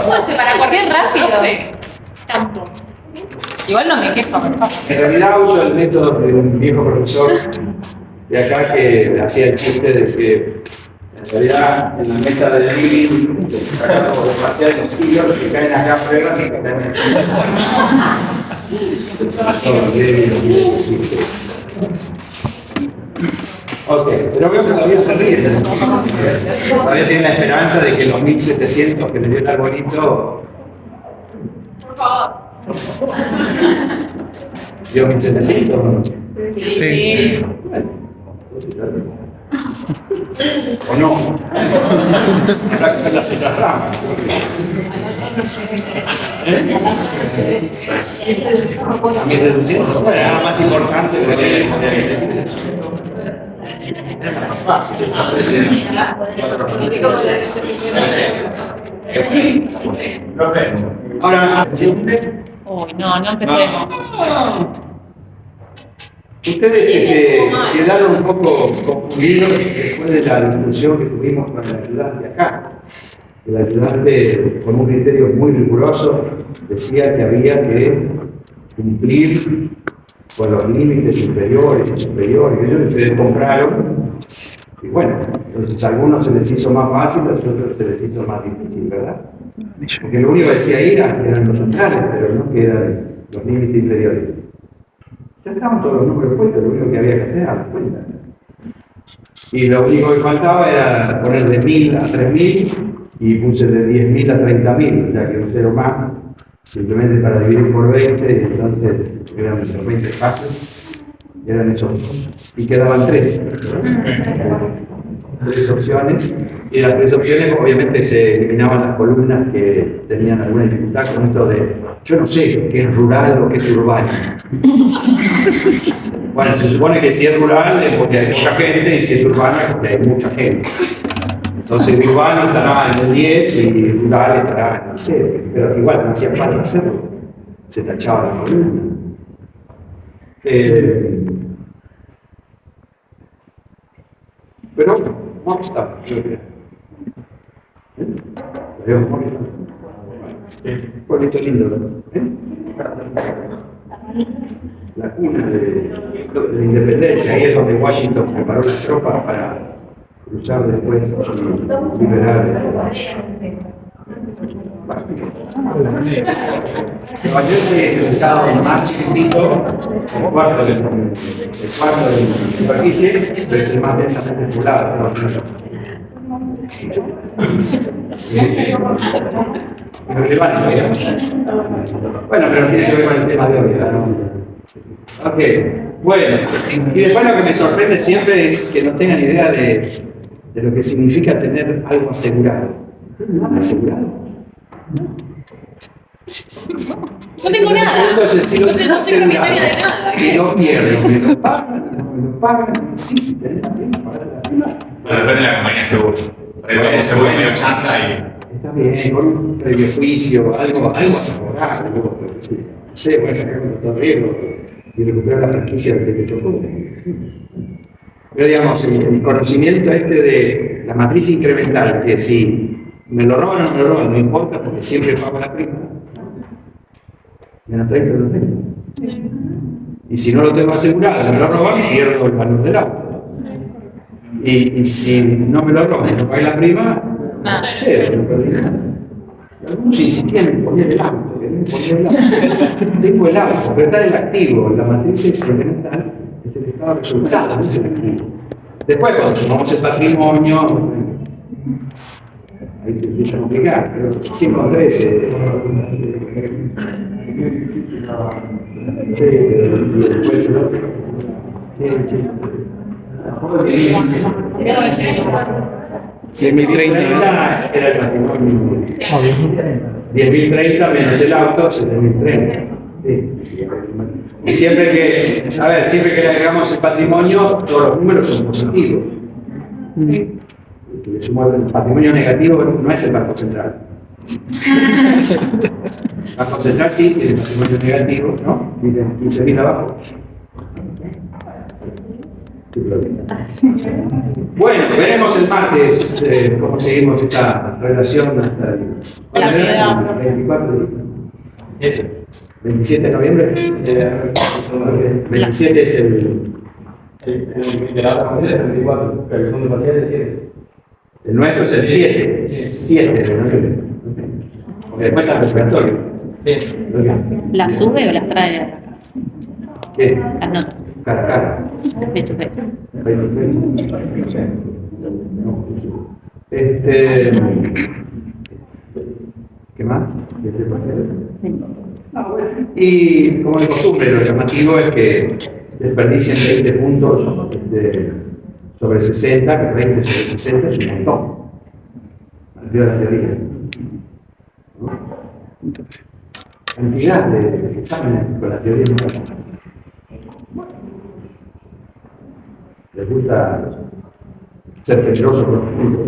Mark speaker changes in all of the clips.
Speaker 1: ¿Cómo hace para correr rápido? Tanto. Igual no me quejo.
Speaker 2: En realidad uso el método de un viejo profesor de acá que hacía el chiste de que en realidad en la mesa del living sacan los espaciales los kilos que caen acá prueban y que caen aquí. Ok, pero veo que todavía se ríe. Todavía tiene la esperanza de que los 1700 que le dio el arbolito.
Speaker 1: Por favor.
Speaker 2: ¿Dio 1700 no?
Speaker 1: Sí.
Speaker 2: ¿O no? Habrá que hacer las otras ramas. ¿A 1700? Bueno, era más importante porque era más fácil esa ahora,
Speaker 1: Uy, no empecemos.
Speaker 2: ustedes quedaron un poco confundidos después de la discusión que tuvimos con el ayudante acá. El ayudante, con un criterio muy riguroso, decía que había que cumplir con los límites inferiores y superiores. Ellos ustedes compraron, y bueno, entonces a algunos se les hizo más fácil, a otros se les hizo más difícil, ¿verdad? Porque lo único que decía ahí eran los centrales, pero no que eran los límites inferiores. Ya estaban todos los números puestos, lo único que había que hacer era las cuentas. Y lo único que faltaba era poner de 1000 a 3000 y puse de 10.000 a 30.000, o sea que un cero más, simplemente para dividir por 20, y entonces eran los 20 espacios, eran esos dos. Y quedaban 3. 3 opciones, y las 3 opciones obviamente se eliminaban las columnas que tenían alguna dificultad con esto de, yo no sé qué es rural o qué es urbano. Bueno, se supone que si es rural es porque hay mucha gente y si es urbano es porque hay mucha gente. Entonces urbano estará en el 10 y rural estará en el 0, pero igual no hacía falta hacerlo, se tachaba la columna. Pero no está, yo creo. Veo un bonito. Bonito lindo, ¿no? La cuna de la independencia, ahí es donde Washington preparó las tropas para cruzar después y liberar. Nueva Jersey es el estado más chiquitito, el cuarto de superficie, pero es el más densamente poblado. Bueno, pero tiene que ver con el tema de hoy, ¿no? Ok, bueno, y después lo que me sorprende siempre es que no tengan idea de lo que significa tener algo asegurado. ¿Asegurado?
Speaker 1: No tengo nada.
Speaker 2: Entonces, si
Speaker 1: No
Speaker 2: lo
Speaker 1: soy
Speaker 2: tengo asegurado
Speaker 1: propietaria de nada.
Speaker 2: y lo pierdo, me lo pagan, sí, si tenés bien para la prima.
Speaker 3: Bueno, depende de la compañía de seguro. Hay un seguro de 80 y...
Speaker 2: Está bien, con un previo juicio, algo asegurado, no sé, voy a sacar un doctor riesgo y recuperar la franquicia del que te chocó. Pero digamos, el conocimiento de la matriz incremental, que si me lo roban o no me lo roban, no importa, porque siempre pago la prima. Menos 30 lo tengo. Y si no lo tengo asegurado, me lo roban, pierdo el valor del auto. Y si no me lo roban y no pago la prima, cero, no perdí nada. Algunos insistían en poner el auto, tengo el auto, pero está el activo, la matriz incremental es el estado de resultado, no es el activo. Después, cuando sumamos el patrimonio, ahí se empieza a complicar, pero 5 o 13. Sí, y después el otro. Sí. Si en 1030 era el patrimonio. 10.030 menos el auto, 7.030. Sí. Y siempre que le agregamos el patrimonio, todos los números son positivos. Si le sumo el patrimonio negativo, no es el Banco Central. El Banco Central sí tiene patrimonio negativo, ¿no? Miren, 15.000 abajo. Bueno, veremos el martes cómo seguimos esta relación hasta el 24. 27 de noviembre. 27 es el
Speaker 4: 24, pero el fondo parcial es 7.
Speaker 2: El nuestro es el 7. 7 de noviembre. Porque después está el respiratorio.
Speaker 1: ¿La sube o las trae?
Speaker 2: ¿Qué?
Speaker 1: Las notas.
Speaker 2: Cara.
Speaker 1: Fecha.
Speaker 2: ¿Qué más? Y como de costumbre, lo llamativo es que desperdicien 20 puntos sobre 60, que 20 sobre 60 es un montón. Arriba de la teoría. Cantidad de exámenes con la teoría. Les gusta ser peligroso con los puntos.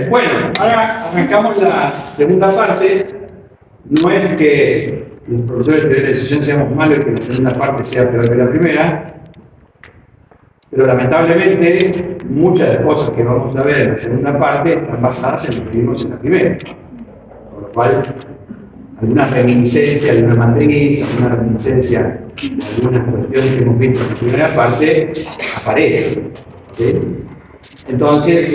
Speaker 2: Bueno, ahora arrancamos la segunda parte. No es que los profesores de teoría de decisión seamos malos y que la segunda parte sea peor que la primera, pero lamentablemente muchas de las cosas que vamos a ver en la segunda parte están basadas en lo que vimos en la primera. Por lo cual, alguna reminiscencia de una matriz, alguna reminiscencia de algunas cuestiones que hemos visto en la primera parte aparecen. ¿Sí? Entonces,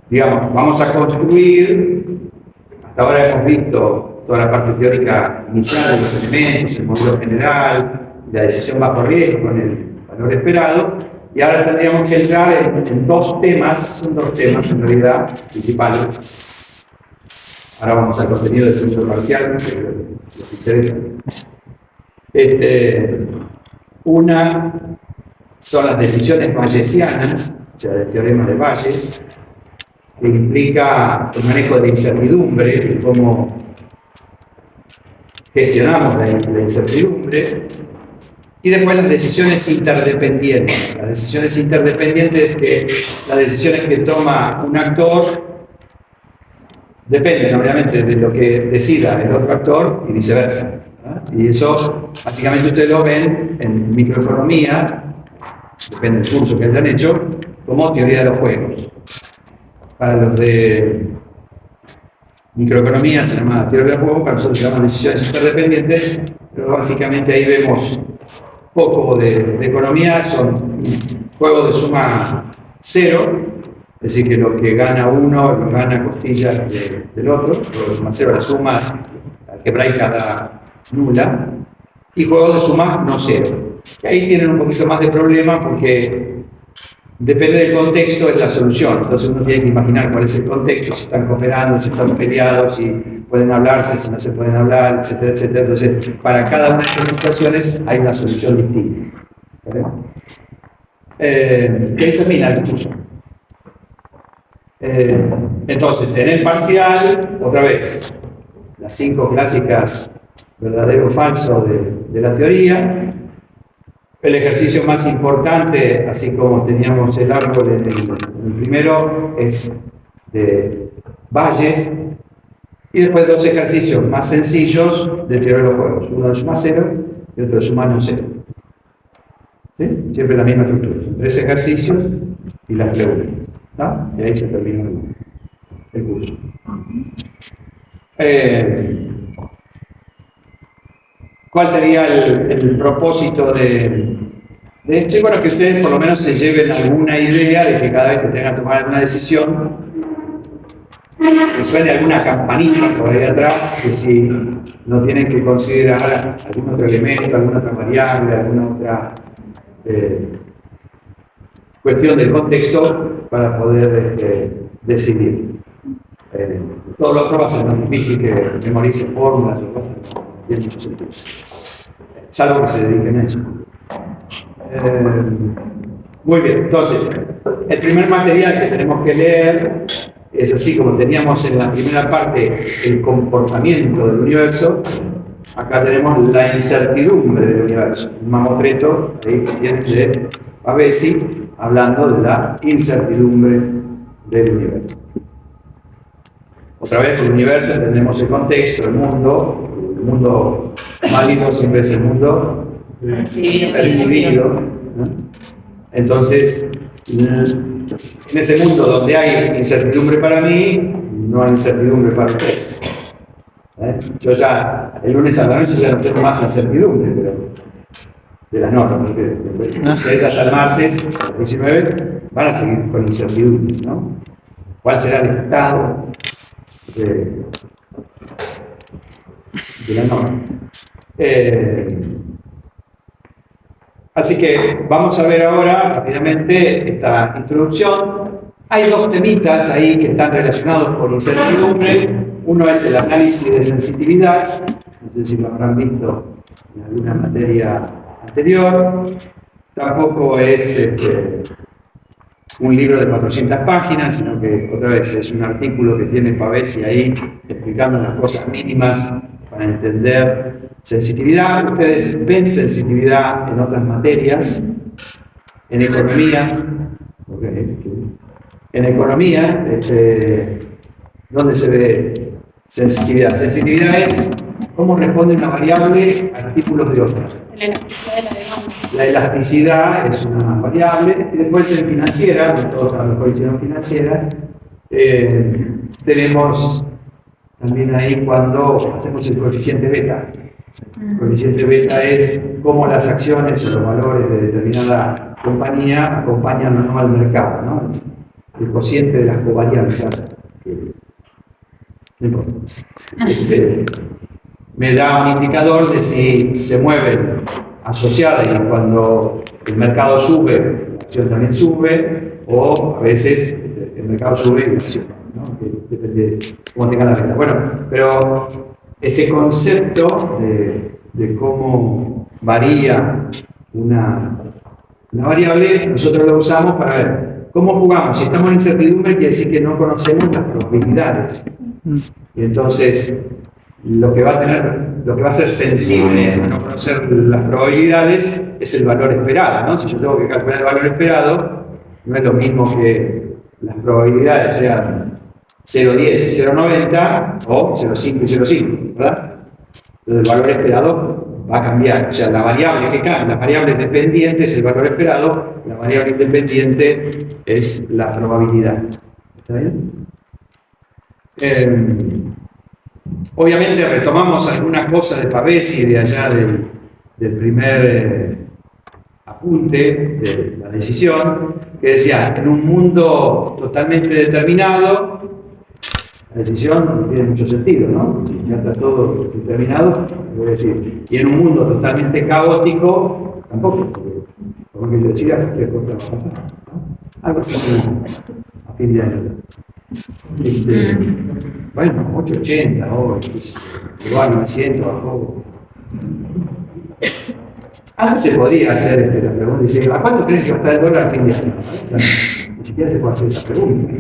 Speaker 2: digamos, vamos a construir, hasta ahora hemos visto toda la parte teórica inicial de los elementos, el módulo general, la decisión bajo riesgo con el valor esperado, y ahora tendríamos que entrar en dos temas, son dos temas en realidad principales. Ahora vamos al contenido del segundo parcial, que les interesa. Una son las decisiones bayesianas, o sea, el teorema de Bayes, que implica el manejo de la incertidumbre, de cómo gestionamos la incertidumbre, y después las decisiones interdependientes. Las decisiones interdependientes, que las decisiones que toma un actor dependen obviamente de lo que decida el otro actor y viceversa. Y eso básicamente ustedes lo ven en microeconomía, depende del curso que hayan hecho, como teoría de los juegos. Para los de microeconomía se llama teoría de los juegos, para nosotros se llaman decisiones interdependientes, pero básicamente ahí vemos poco de economía, son juegos de suma cero, es decir, que lo que gana uno lo gana a costillas del otro, juego de suma cero, la suma algebraica da nula, y juegos de suma no cero. Y ahí tienen un poquito más de problema porque depende del contexto es la solución. Entonces uno tiene que imaginar cuál es el contexto, si están cooperando, si están peleados, si pueden hablarse, si no se pueden hablar, etcétera, etcétera. Entonces, para cada una de estas situaciones hay una solución distinta. ¿Vale? ¿Qué termina el curso? Entonces, en el parcial, otra vez, las 5 clásicas verdadero o falso de la teoría. El ejercicio más importante, así como teníamos el árbol en el primero, es de Bayes, y después 2 ejercicios más sencillos de teoría de los juegos, uno de suma cero y otro de suma no cero. ¿Sí? Siempre la misma estructura, son 3 ejercicios y las preguntas. ¿No? Y ahí se termina el curso. ¿Cuál sería el propósito de esto? Y bueno, que ustedes por lo menos se lleven alguna idea de que cada vez que tengan que tomar alguna decisión, que suene alguna campanita por ahí atrás, que si no tienen que considerar algún otro elemento, alguna otra variable, alguna otra cuestión del contexto para poder decidir. Todo lo otro va a ser más difícil que memorice fórmulas o cosas. Tiene mucho sentido. Salvo que se dediquen a eso. Muy bien, entonces, el primer material que tenemos que leer es así como teníamos en la primera parte el comportamiento del universo. Acá tenemos la incertidumbre del universo. Un mamotreto ahí que tiene de Pavesi hablando de la incertidumbre del universo. Otra vez, el universo entendemos el contexto, el mundo, mundo válido siempre es el mundo percibido, ¿no? Entonces, en ese mundo donde hay incertidumbre para mí, no hay incertidumbre para ustedes. Yo ya, el lunes a la noche ya no tengo más incertidumbre, pero de las normas, porque ustedes hasta el martes, a las 19, van a seguir con incertidumbre, ¿no? ¿Cuál será el estado de la norma? Así que vamos a ver ahora rápidamente esta introducción. Hay dos temitas ahí que están relacionados con incertidumbre. Uno es el análisis de sensitividad, no sé si lo habrán visto en alguna materia anterior. Tampoco es un libro de 400 páginas, sino que otra vez es un artículo que tiene Pavesi ahí explicando unas cosas mínimas para entender sensitividad. Ustedes ven sensitividad en otras materias, en economía. En economía, ¿dónde se ve sensitividad? Sensitividad es cómo responde una variable a artículos de otra.
Speaker 1: La elasticidad de la demanda.
Speaker 2: La elasticidad es una variable, y después en financiera, todos sabemos cohesión financiera, tenemos también ahí cuando hacemos el coeficiente beta. El coeficiente beta es cómo las acciones o los valores de determinada compañía acompañan o no al mercado, ¿no? El cociente de las covarianzas. No importa. Me da un indicador de si se mueven asociadas y cuando el mercado sube, la acción también sube, o a veces el mercado sube y la acción no, ¿no? Depende de cómo tenga la venta. Bueno, pero ese concepto de cómo varía una variable, nosotros lo usamos para ver cómo jugamos. Si estamos en incertidumbre, quiere decir que no conocemos las probabilidades. Y entonces, lo que va a ser sensible a no conocer las probabilidades es el valor esperado, ¿no? Si yo tengo que calcular el valor esperado, no es lo mismo que las probabilidades sean 0,10 y 0,90 o 0,5 y 0,5, ¿verdad? Entonces el valor esperado va a cambiar. O sea, la variable que cambia, la variable dependiente es el valor esperado, la variable independiente es la probabilidad. ¿Está bien? Obviamente retomamos algunas cosas de Pavesi de allá del primer apunte de la decisión, que decía, en un mundo totalmente determinado, la decisión tiene mucho sentido, ¿no? Si ya está todo determinado, voy a decir, y en un mundo totalmente caótico, tampoco, porque yo decía, cualquier cosa va a pasar, ¿no? Algo así como a fin de año. Bueno, 880 hoy, llegó a 900, bajó. Antes se podía hacer la pregunta, dice, ¿a cuánto crees que va a estar el dólar a fin de año? Ni siquiera se puede hacer esa pregunta.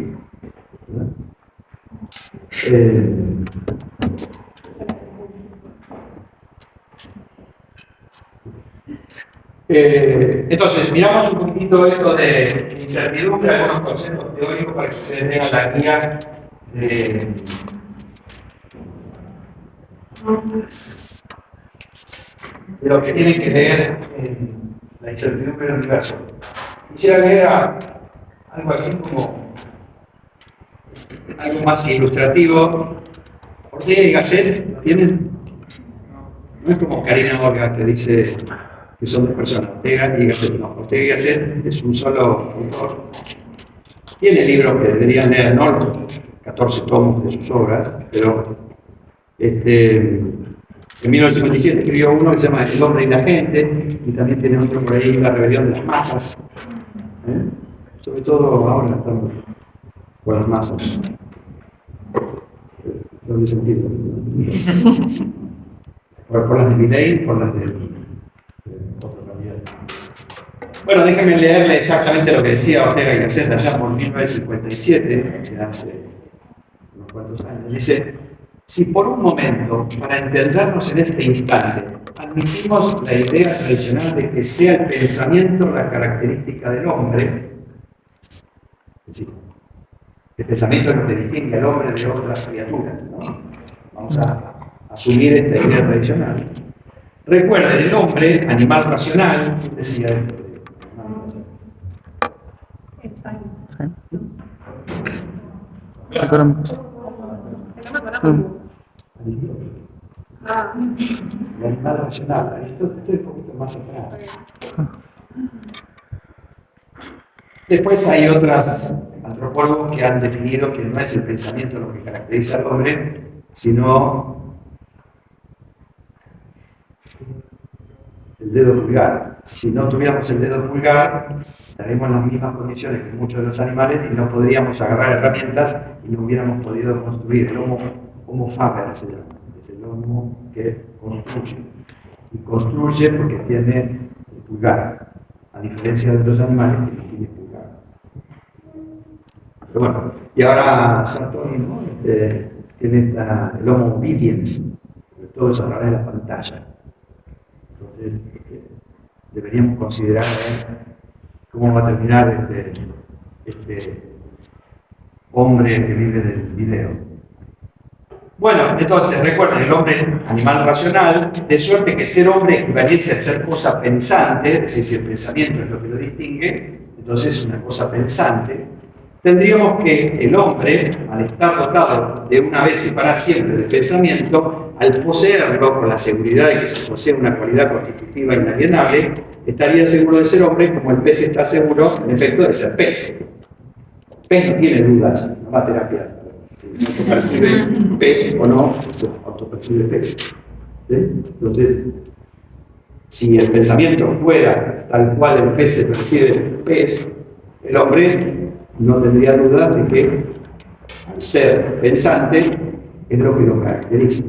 Speaker 2: Entonces, miramos un poquito esto de incertidumbre, algunos conceptos teóricos para que ustedes tengan la guía de lo que tienen que leer en la incertidumbre del universo. Quisiera leer algo así como algo más ilustrativo. Ortega y Gasset, ¿lo tienen? No es como Karina Orga que dice que son dos personas, Ortega y Gasset. No, Ortega y Gasset es un solo autor. Tiene libros que deberían leer, ¿no? 14 tomos de sus obras, pero en 1957 escribió uno que se llama El hombre y la gente, y también tiene otro por ahí, La rebelión de las masas. Sobre todo ahora estamos con las masas. ¿Dónde sentido? Por las de Milei, por las de otro candidato. Bueno, déjenme leerle exactamente lo que decía Ortega y Gasset allá por 1957, que hace unos cuantos años. Dice, si por un momento, para entendernos en este instante, admitimos la idea tradicional de que sea el pensamiento la característica del hombre, es decir, el pensamiento es lo que distingue al hombre de otras criaturas, ¿no? Vamos a asumir esta idea tradicional. Recuerden, el hombre, animal racional, decía esto de animal racional. El animal racional, esto estoy un poquito más atrás. Después hay otros antropólogos que han definido que no es el pensamiento lo que caracteriza al hombre, sino el dedo pulgar. Si no tuviéramos el dedo pulgar, estaríamos en las mismas condiciones que muchos de los animales y no podríamos agarrar herramientas y no hubiéramos podido construir. El homo faber se llama, es el homo que construye. Y construye porque tiene el pulgar, a diferencia de otros animales que no tienen pulgar. Pero bueno, y ahora Sartori, ¿no? Tiene el homo obedience, sobre todo es a través de la pantalla. Entonces, deberíamos considerar cómo va a terminar este hombre que vive del video. Bueno, entonces recuerden, el hombre animal racional, de suerte que ser hombre equivaliese a ser cosa pensante, es decir, si el pensamiento es lo que lo distingue, entonces es una cosa pensante. Tendríamos que el hombre, al estar dotado de una vez y para siempre del pensamiento, al poseerlo con la seguridad de que se posee una cualidad constitutiva inalienable, estaría seguro de ser hombre como el pez está seguro, en efecto, de ser pez. El pez no tiene dudas, no va a terapia. Si no percibe pez o no, se autopercibe pez. ¿Sí? Entonces, si el pensamiento fuera tal cual el pez se percibe pez, el hombre no tendría duda de que, al ser pensante, es lo que lo caracteriza.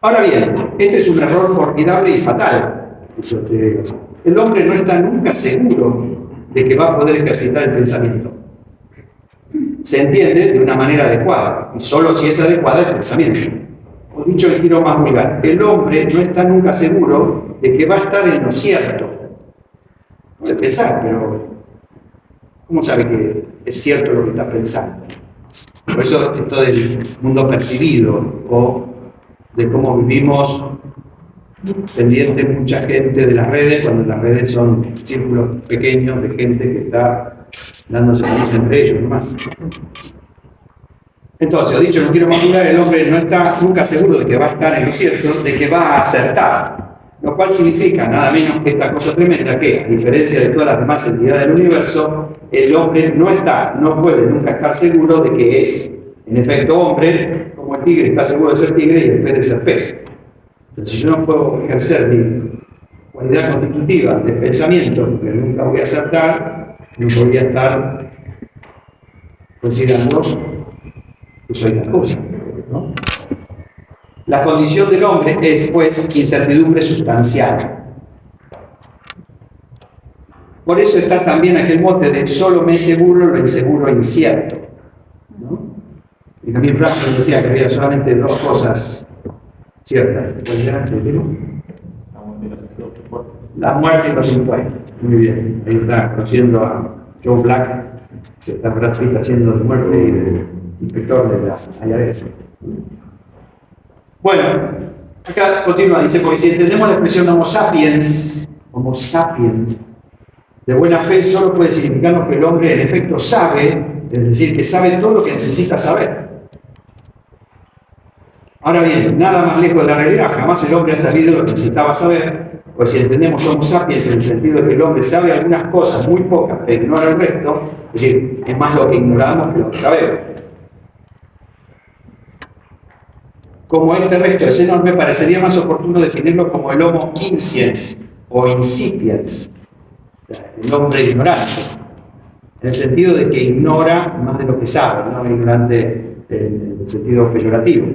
Speaker 2: Ahora bien, este es un error formidable y fatal. El hombre no está nunca seguro de que va a poder ejercitar el pensamiento. Se entiende de una manera adecuada, y solo si es adecuada el pensamiento. O dicho el giro más vulgar, el hombre no está nunca seguro de que va a estar en lo cierto. Puede pensar, pero ¿cómo sabe que es cierto lo que está pensando? Por eso esto del mundo percibido o de cómo vivimos pendiente mucha gente de las redes, cuando las redes son círculos pequeños de gente que está dándose cuenta entre ellos nomás. Entonces, dicho no quiero más vulgar, el hombre no está nunca seguro de que va a estar en lo cierto, de que va a acertar, lo cual significa nada menos que esta cosa tremenda que, a diferencia de todas las demás entidades del universo, el hombre no puede nunca estar seguro de que es, en efecto, hombre, como el tigre está seguro de ser tigre y el pez de ser pez. Entonces, si yo no puedo ejercer mi cualidad constitutiva de pensamiento, porque nunca voy a acertar, no podría estar considerando que soy la cosa, ¿no? La condición del hombre es, pues, incertidumbre sustancial. Por eso está también aquel mote de solo me es seguro lo inseguro e incierto, ¿no? Y también Franklin decía que había solamente dos cosas ciertas. ¿Cuál era? La muerte y los impuestos. Muy bien. Ahí está conociendo a Joe Black, que está haciendo de muerte y de inspector de la IRS. Bueno, acá continúa, dice, porque si entendemos la expresión homo sapiens, de buena fe solo puede significarnos que el hombre en efecto sabe, es decir, que sabe todo lo que necesita saber. Ahora bien, nada más lejos de la realidad, jamás el hombre ha sabido lo que necesitaba saber, pues si entendemos homo sapiens en el sentido de que el hombre sabe algunas cosas, muy pocas, pero ignora el resto, es decir, es más lo que ignoramos que lo que sabemos. Como este resto es enorme, parecería más oportuno definirlo como el homo insciens o incipiens, el hombre ignorante, en el sentido de que ignora más de lo que sabe, no ignorante en el sentido peyorativo.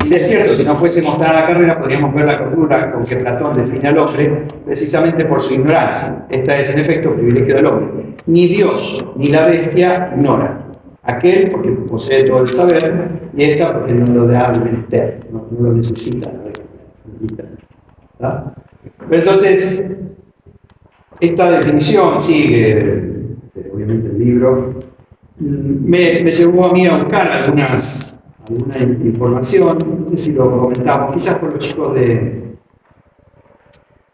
Speaker 2: Y de cierto, si no fuésemos tan a la carrera, podríamos ver la cordura con que Platón define al hombre precisamente por su ignorancia. Esta es, en efecto, el privilegio del hombre. Ni Dios ni la bestia ignora. Aquel porque posee todo el saber, y esta porque no lo da al menester, no lo necesita. ¿Tá? Pero entonces, esta definición sigue, obviamente el libro, me llevó a mí a buscar algunas alguna información, no sé si lo comentamos, quizás con los chicos de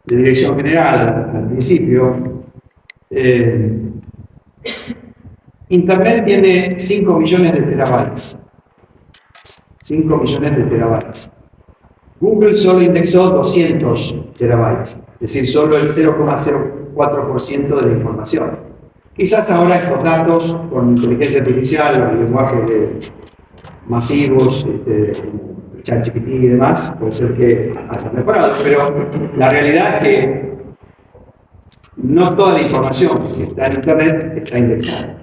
Speaker 2: dirección general al principio. Internet tiene 5 millones de terabytes. 5 millones de terabytes. Google solo indexó 200 terabytes, es decir, solo el 0,04% de la información. Quizás ahora estos datos, con inteligencia artificial, el lenguaje masivos, ChatGPT y demás, puede ser que haya mejorado, pero la realidad es que no toda la información que está en Internet está indexada.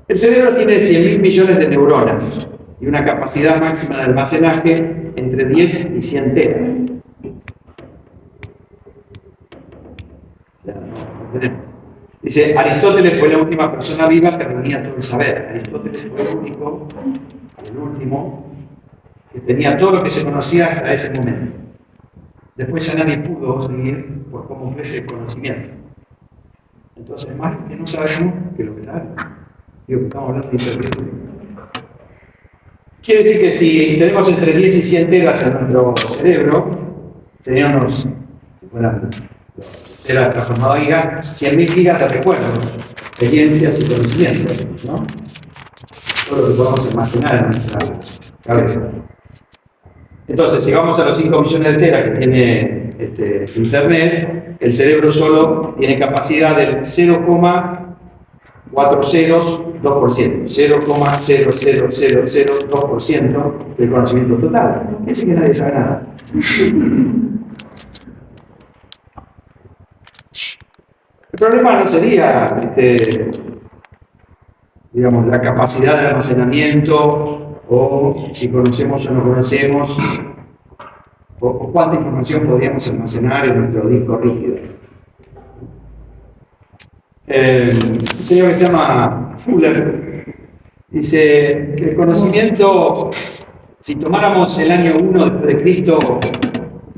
Speaker 2: El cerebro tiene 100.000 millones de neuronas y una capacidad máxima de almacenaje entre 10 y 100 teras. Dice, Aristóteles fue la última persona viva que reunía todo el saber. Aristóteles fue el último, que tenía todo lo que se conocía hasta ese momento. Después ya nadie pudo seguir por cómo crece el conocimiento. Entonces, más que no sabemos que lo que sabemos. Digo, estamos hablando de incertidumbre. Quiere decir que si tenemos entre 10 y 100 teras en nuestro cerebro, serían unos, si fueran teras transformados a gigas, 100.000 gigas de recuerdos, experiencias y conocimientos, ¿no? Todo lo que podemos almacenar en nuestra cabeza. Entonces, si vamos a los 5 millones de teras que tiene Internet, el cerebro solo tiene capacidad del 0,402%, 0,00002% del conocimiento total. Quiere decir que nadie sabe nada. El problema no sería, digamos, la capacidad de almacenamiento, o si conocemos o no conocemos, o cuánta información podríamos almacenar en nuestro disco rígido. Un señor que se llama Fuller dice que el conocimiento, si tomáramos el año 1 después de Cristo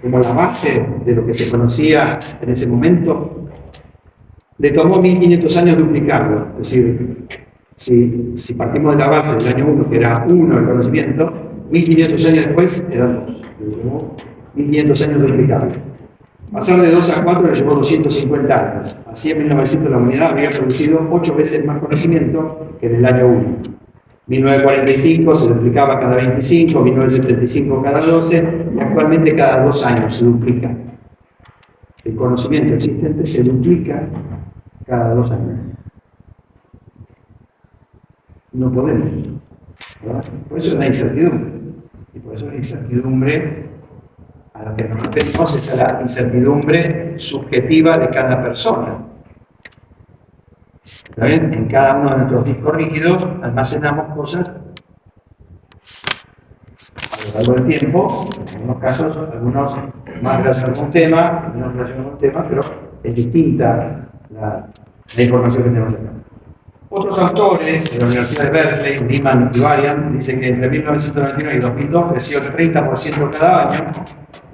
Speaker 2: como la base de lo que se conocía en ese momento, le tomó 1500 años duplicarlo. Es decir, si partimos de la base del año 1, que era 1 el conocimiento, 1500 años después eran 2. Le llevó 1500 años duplicarlo. Pasar de 2 a 4 le llevó 250 años. Así en 1900 la humanidad había producido 8 veces más conocimiento que en el año 1. 1945 se duplicaba cada 25, 1975 cada 12, y actualmente cada 2 años se duplica. El conocimiento existente se duplica cada 2 años. No podemos, ¿verdad? Por eso es la incertidumbre. Y por eso la incertidumbre a la que nos referimos es a la incertidumbre subjetiva de cada persona. ¿Está bien? En cada uno de nuestros discos rígidos almacenamos cosas a lo largo del tiempo, en algunos casos, algunos más relacionados con un tema, menos relacionados con un tema, pero es distinta la información que tenemos acá. Otros autores de la Universidad de Berkeley, Nieman y Varian, dicen que entre 1999 y 2002 creció el 30% cada año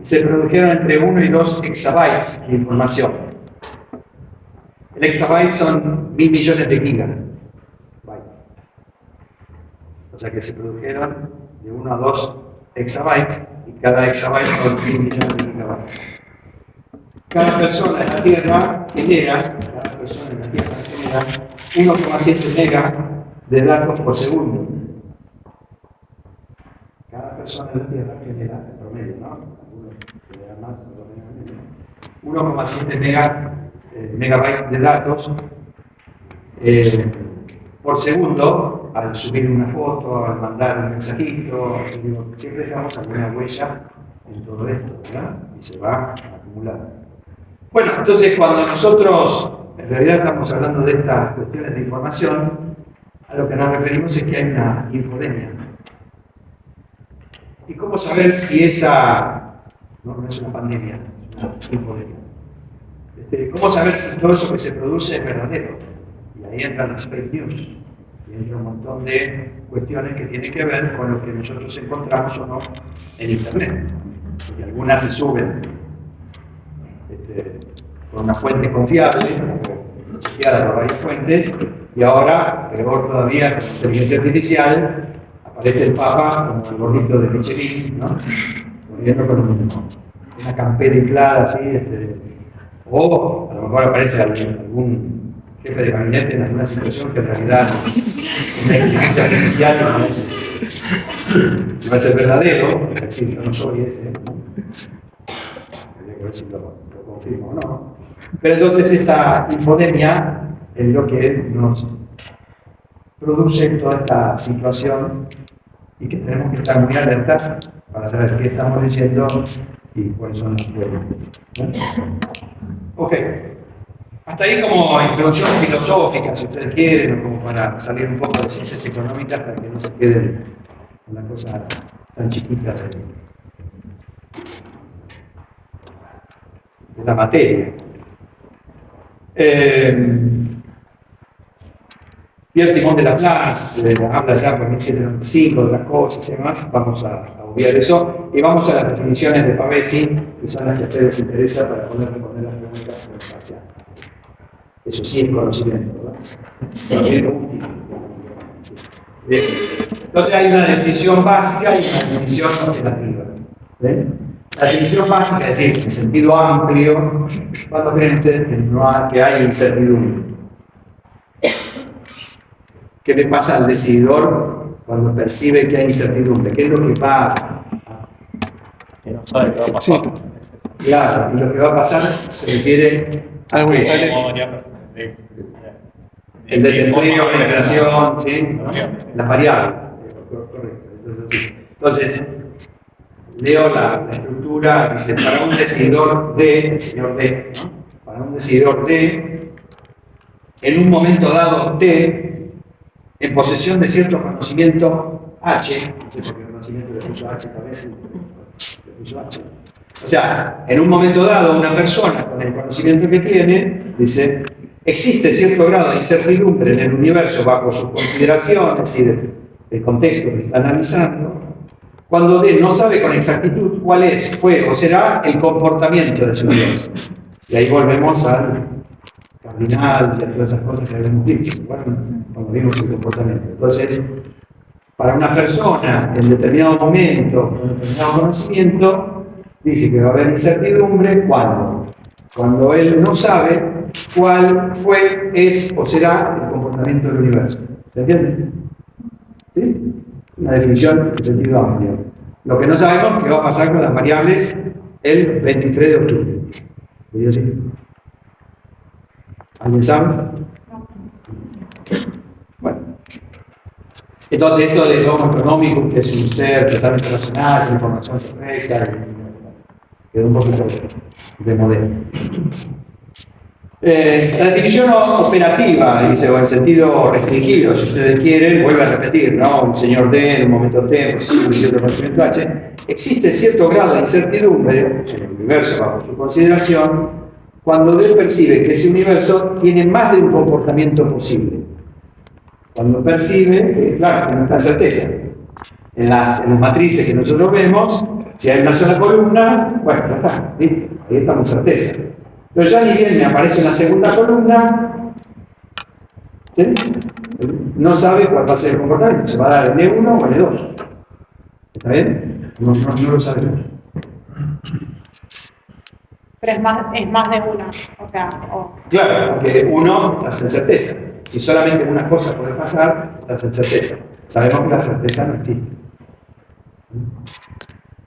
Speaker 2: y se produjeron entre 1 y 2 exabytes de información. El exabyte son 1.000 millones de gigas. O sea que se produjeron de 1 a 2 exabytes y cada exabyte son 1.000 millones de gigabytes. Cada persona en la Tierra genera 1,7 megas de datos por segundo. Cada persona en la Tierra genera, en promedio, ¿no? Algunos generan más, otros generan menos. 1,7 megabytes de datos por segundo al subir una foto, al mandar un mensajito. Siempre dejamos alguna huella en todo esto, ¿verdad? Y se va acumulando. Bueno, entonces cuando nosotros en realidad estamos hablando de estas cuestiones de información, a lo que nos referimos es que hay una infodemia. ¿Y cómo saber si esa no es una pandemia, es una infodemia? ¿Cómo saber si todo eso que se produce es verdadero? Y ahí entran las fake news, y entra un montón de cuestiones que tienen que ver con lo que nosotros encontramos o no en Internet. Y algunas se suben con una fuente confiable, chequeada por varias fuentes, y ahora, peor todavía, con la inteligencia artificial, aparece el Papa como el gordito de Michelin, ¿no? Volviendo con una campera inflada así, o a lo mejor aparece algún jefe de gabinete en alguna situación que en realidad una inteligencia artificial no es el verdadero, es decir, yo no soy ¿no? Habría que ver si lo confirmo o no. Pero entonces esta infodemia es lo que nos produce toda esta situación y que tenemos que estar muy alertas para saber qué estamos leyendo y cuáles son las fuentes. Ok. Hasta ahí como introducción filosófica, si ustedes quieren, o como para salir un poco de ciencias económicas para que no se queden con la cosa tan chiquita de la materia. Pierre Simón de Laplace habla ya por 1795 de otras cosas y demás, vamos a obviar eso y vamos a las definiciones de Pavesi, que son las que a ustedes les interesa para poder responder las preguntas en el parcial. Eso sí es conocimiento, ¿verdad? Conocimiento útil. Bien. Entonces hay una definición básica y una definición operativa. ¿Ven? La definición básica es decir, en sentido amplio, ¿cuándo creen ustedes que hay incertidumbre? ¿Qué le pasa al decididor cuando percibe que hay incertidumbre? ¿Qué es lo que va a...
Speaker 4: Que no sabe qué va a pasar.
Speaker 2: Claro, y lo que va a pasar se refiere a el desempleo, la inflación, ¿sí? Las variables. Correcto. Entonces, leo la estructura, dice, para un decidor D, el señor D, ¿no? Para un decidor D, en un momento dado T, en posesión de cierto conocimiento H, no sé por qué el conocimiento le puso H, tal vez le puso H. O sea, en un momento dado, una persona con el conocimiento que tiene, dice, existe cierto grado de incertidumbre en el universo bajo su consideración, es decir, el contexto que está analizando, cuando D no sabe con exactitud cuál es, fue o será el comportamiento de su universo. Y ahí volvemos al cardinal y a todas esas cosas que habíamos dicho, bueno, cuando vimos el comportamiento. Entonces, para una persona en determinado momento, con determinado conocimiento, dice que va a haber incertidumbre cuando él no sabe cuál fue, es o será el comportamiento del universo. ¿Se entiende? ¿Sí? Una definición en sentido amplio. Lo que no sabemos es qué va a pasar con las variables el 23 de octubre. ¿Sí? ¿Sí? ¿Alguien sabe? Bueno. Entonces esto de lo económico, que es un ser totalmente racional, con información correcta, quedó un poquito de modelo. La definición operativa, dice, o en sentido restringido, si ustedes quieren, vuelve a repetir, ¿no? Un señor D, en un momento T, un cierto conocimiento H, existe cierto grado de incertidumbre en el universo bajo su consideración cuando D percibe que ese universo tiene más de un comportamiento posible. Cuando percibe, claro, que no está certeza. En las matrices que nosotros vemos, si hay una sola columna, bueno, ya está, ¿sí? Ahí estamos certeza. Pero ya ni bien me aparece una segunda columna, ¿sí? No sabe cuál va a ser el comportamiento, se va a dar el E1 o el E2. ¿Está bien? No lo sabemos.
Speaker 1: Pero es más de una, o sea,
Speaker 2: Claro, porque uno está en certeza. Si solamente una cosa puede pasar, está en certeza. Sabemos que la certeza no existe.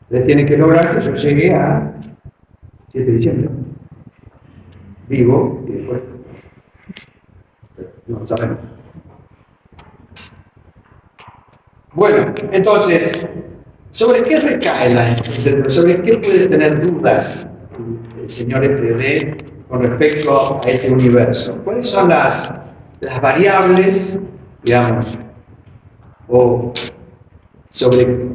Speaker 2: Ustedes tienen que lograr que yo llegue a 7 de diciembre. Vivo y después no lo sabemos. Bueno, entonces, ¿sobre qué recae la incertidumbre? ¿Sobre qué puede tener dudas el señor D con respecto a ese universo? ¿Cuáles son las variables, digamos, o sobre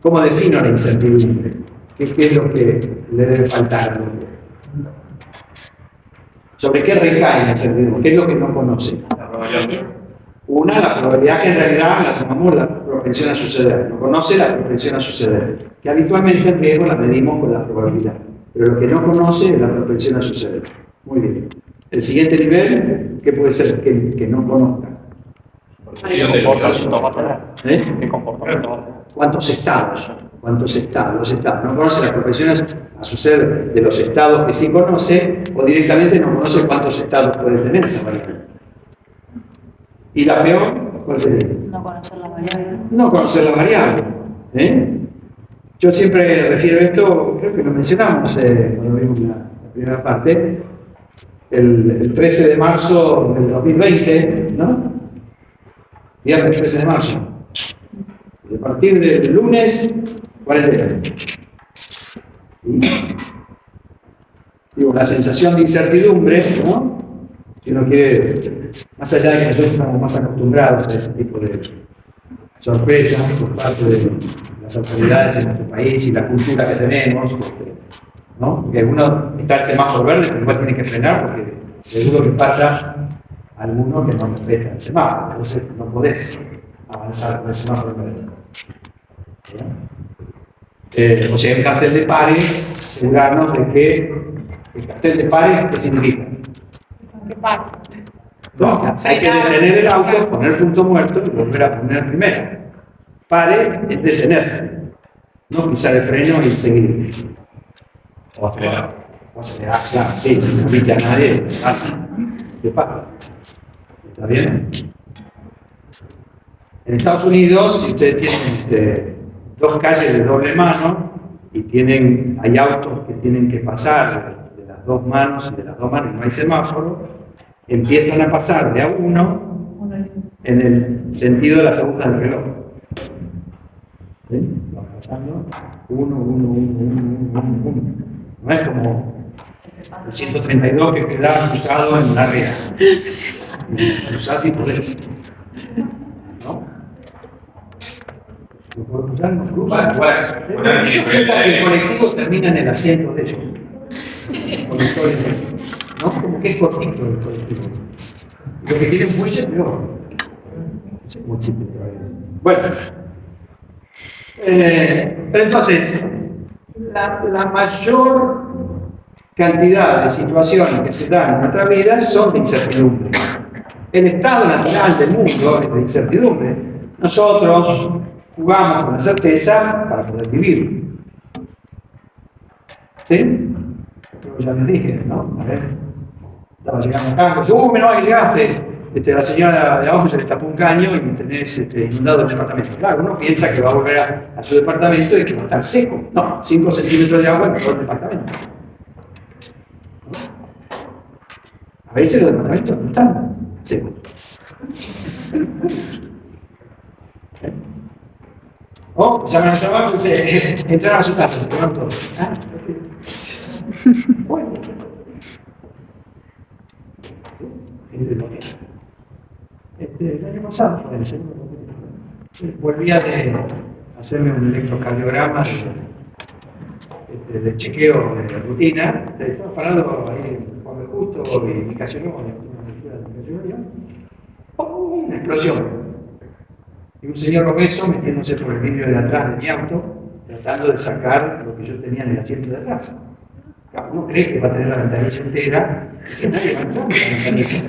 Speaker 2: cómo defino la incertidumbre? ¿Qué es lo que le debe faltar? ¿Sobre qué recae la incertidumbre? ¿Qué es lo que no conoce? Una, la probabilidad que en realidad la llamamos la propensión a suceder. No conoce la propensión a suceder, que habitualmente en riesgo la medimos con la probabilidad. Pero lo que no conoce es la propensión a suceder. Muy bien. El siguiente nivel, ¿qué puede ser que no conozca?
Speaker 4: ¿Qué comportamiento va a tener?
Speaker 2: ¿Eh?
Speaker 4: ¿Qué comportamiento va a tener?
Speaker 2: ¿Cuántos estados? ¿Cuántos estados? Los estados. No conoce las profesiones a su ser de los estados que sí conoce, o directamente no conoce cuántos estados puede tener esa variable. ¿Y la peor? ¿Cuál sería?
Speaker 1: No conocer la variable.
Speaker 2: No conocer la variable. Yo siempre refiero esto, creo que lo mencionamos cuando vimos la primera parte, el 13 de marzo del 2020, ¿no? Viernes 13 de marzo. Y a partir del lunes, 40 y digo, la sensación de incertidumbre, ¿no? Si uno quiere, más allá de que nosotros estamos más acostumbrados a ese tipo de sorpresas por parte de las autoridades en nuestro país y la cultura que tenemos, ¿no? Que uno está el semáforo verde, pero igual tiene que frenar porque seguro que pasa alguno que no respeta el semáforo, entonces no podés avanzar con el semáforo verde. O sea, el cartel de pare, asegurarnos de que el cartel de pare, ¿qué significa?
Speaker 1: ¿Qué pare?
Speaker 2: No, hay que detener el auto, poner punto muerto y volver a poner primero. Pare es detenerse, no pisar el freno y seguir.
Speaker 3: O acelerar.
Speaker 2: O acelerar, claro, sí, si no invita a nadie, ¿qué pasa? ¿Está bien? En Estados Unidos, si ustedes tienen dos calles de doble mano y hay autos que tienen que pasar de las dos manos y de las dos manos y no hay semáforo, empiezan a pasar de a uno en el sentido de las agujas del reloj. ¿Sí? Van pasando uno. No es como el 132 que queda cruzado en una ría. Cruzás y podés. ¿No? Por cruzar no cruzan. Ellos piensan que el colectivo termina en el asiento de ellos. ¿No? Como que es cortito el colectivo. Lo que tienen muelle, peor. No sé cómo existe todavía. Bueno. Pero entonces, la mayor cantidad de situaciones que se dan en nuestra vida son de incertidumbre. El estado natural del mundo es de incertidumbre. Nosotros jugamos con la certeza para poder vivir. ¿Sí? Ya les dije, ¿no? A ver, estaba llegando acá, menos mal que llegaste. La señora de abajo se le tapó un caño y tenés inundado el departamento. Claro, uno piensa que va a volver a su departamento y que va a estar seco. No, 5 centímetros de agua en todo el departamento. A veces los departamentos no están secos. O llaman al trabajo y se entran a su casa, se toman todo. Bueno. El año pasado, volvía de hacerme un electrocardiograma de chequeo de rutina. Estaba parado ahí en Juan del Justo y me cayó una explosión. Y un señor obeso metiéndose por el vidrio de atrás de mi auto, tratando de sacar lo que yo tenía en el asiento de atrás. Claro, uno cree que va a tener la ventanilla entera, y que nadie va a entrar en la ventanilla.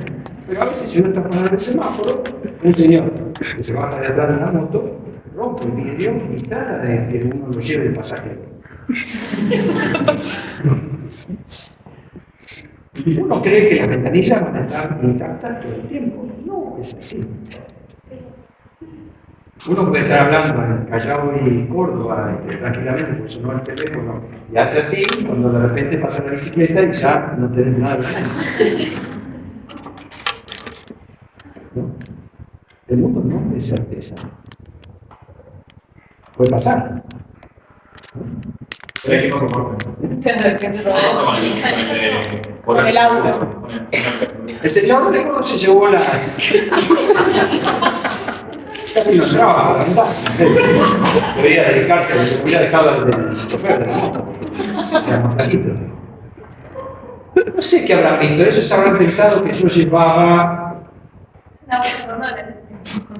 Speaker 2: Pero a veces, si uno está parado en el semáforo, un señor que se baja de atrás de una moto, rompe el vidrio y trata de que uno lo lleve de pasajero. Uno cree que las ventanillas van a estar intactas todo el tiempo. No, es así. Uno puede estar hablando en Callao y Córdoba tranquilamente, porque sonó el teléfono y hace así, cuando de repente pasa la bicicleta y ya no tenés nada de nada. ¿No? El mundo no es certeza. Puede pasar.
Speaker 3: ¿Pero qué pasa?
Speaker 1: Con el auto.
Speaker 2: El señor Greco se llevó las... Casi no entraba, la verdad. Debería dedicarse, hubiera dejado el chofer de la moto. Era más flaquito. No sé qué habrán visto, ellos habrán pensado que yo llevaba...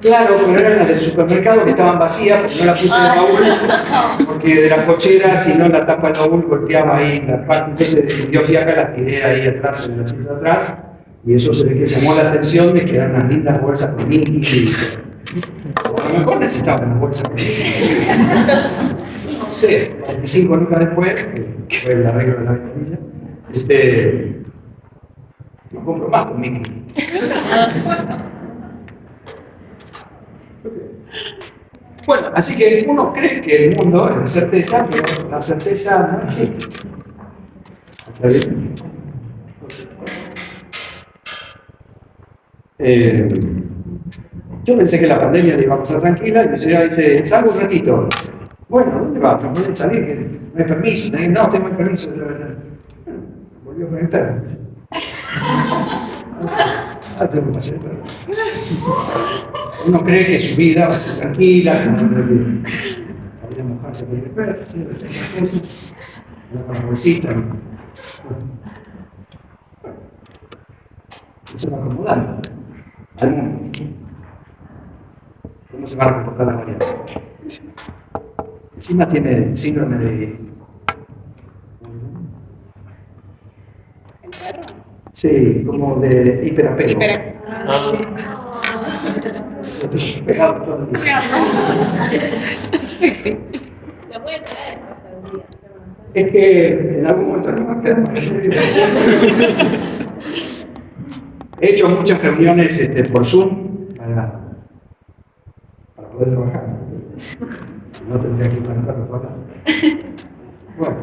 Speaker 2: Claro, pero eran las del supermercado que estaban vacías porque no las puse en el baúl, porque de la cochera, si no la tapa del baúl, golpeaba ahí la parte. Entonces yo fui acá, las tiré ahí atrás, en el asiento de atrás, Y eso se ve que llamó la atención de que eran unas lindas bolsas con Mickey. A lo mejor necesitaban una bolsa con Mickey. No sé, 25 lucas después, que fue el arreglo de la ventanilla, no compro más con Mickey. Bueno, así que uno cree que el mundo es la certeza, pero la certeza no existe. ¿Está bien? Yo pensé que la pandemia le iba a pasar tranquila y mi señora dice, salgo un ratito. Bueno, ¿dónde vas? No pueden salir, que no hay permiso. No, tengo el permiso. Volvió a conectar. Tengo que hacer el perro. Uno cree que su vida va a ser tranquila, que no va a mojarse con el perro, con la bolsita. Se va acomodando al mundo. ¿Cómo se va a comportar la mañana? Encima tiene síndrome de...
Speaker 1: ¿El perro?
Speaker 2: Sí, como de hiperapego. Pegado todo el día.
Speaker 1: Sí, sí.
Speaker 5: Lo puede traer hasta el día.
Speaker 2: Es que en algún momento no va a quedar. He hecho muchas reuniones por Zoom para poder trabajar. No tendría que plantar los patas. Bueno.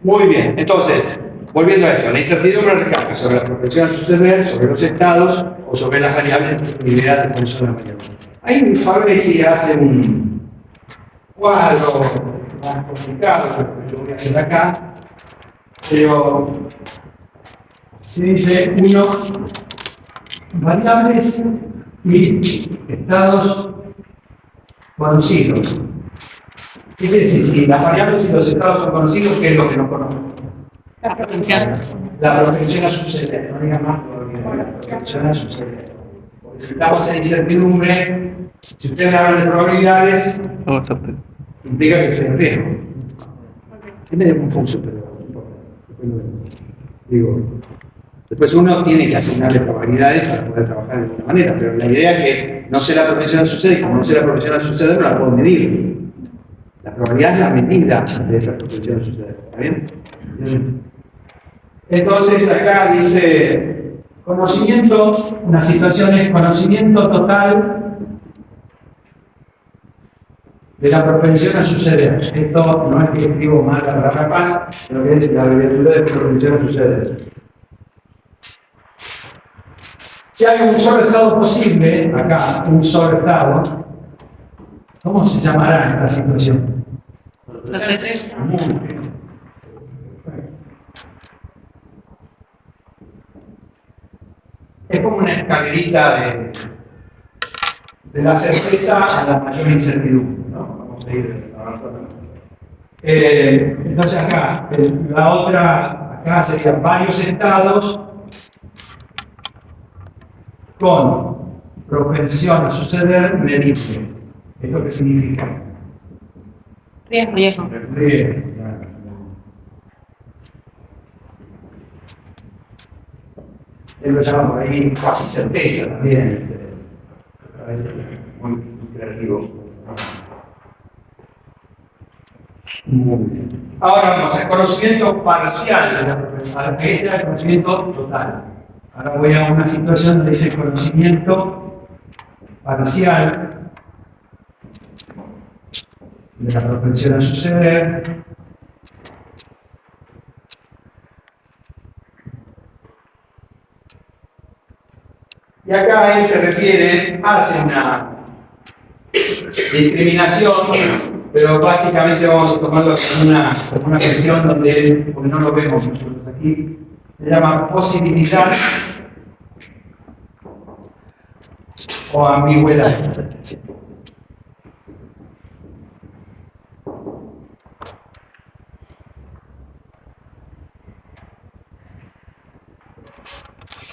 Speaker 2: Muy bien, entonces, volviendo a esto, la incertidumbre recae sobre la propensión a suceder, sobre los estados o sobre las variables de probabilidad de conocer la mañana. Ahí Fabrici hace un cuadro más complicado que yo voy a hacer acá, pero se dice 1, variables y estados conocidos. ¿Qué quiere decir? Si las variables y los estados son conocidos, ¿qué es lo que no conozco?
Speaker 1: La propensión.
Speaker 2: La propensión a suceder, no diga más probabilidad, la propensión a suceder. Porque si estamos en incertidumbre, si ustedes hablan de probabilidades, implica que estoy en riesgo. Es medio confuso, pero no importa. Después lo vemos. Digo, después uno tiene que asignarle probabilidades para poder trabajar de alguna manera, pero la idea es que no sé la propensión a suceder y como no sé la propensión a suceder, no la puedo medir. La probabilidad es la medida de esa propensión a suceder. ¿Está bien? Entonces acá dice conocimiento, una situación es conocimiento total de la propensión a suceder. Esto no es que escribo mal la palabra paz, sino que es la abreviatura de propensión a suceder. Si hay un solo estado posible, acá, un solo estado, ¿cómo se llamará esta situación? Muy bien. Es como una escalerita de la certeza a la mayor incertidumbre, ¿no? Vamos a ir avanzando. Entonces acá, la otra, acá serían varios estados con propensión a suceder medible. ¿Esto qué significa?
Speaker 1: Riesgo.
Speaker 2: Bien. Él lo llama por ahí casi certeza también. Muy creativo. Muy bien. Ahora vamos al conocimiento parcial de la propiedad. Este era el conocimiento total. Ahora voy a una situación donde dice conocimiento parcial de la propensión a suceder. Y acá él se refiere, hace una discriminación, pero básicamente vamos a tomarlo como una cuestión donde él, porque no lo vemos nosotros aquí, se llama posibilidad o ambigüedad.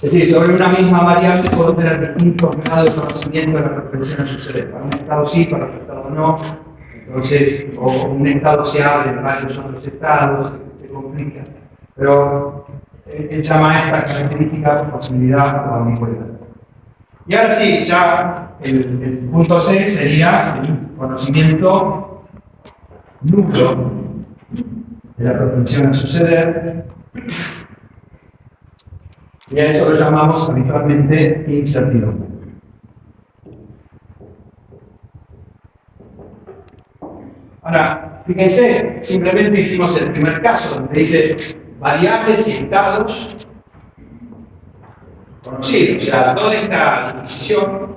Speaker 2: Es decir, sobre una misma variable puedo tener distintos grados de conocimiento de la propensión a suceder. Para un estado sí, para otro estado no. Entonces, o un estado se abre en varios otros estados, se complica. Pero él llama a esta característica posibilidad o ambigüedad. Y ahora sí, ya el punto 6 sería el conocimiento nulo de la propensión a suceder. Y a eso lo llamamos habitualmente incertidumbre. Ahora, fíjense, simplemente hicimos el primer caso, donde dice variables y estados conocidos. O sea, toda esta disposición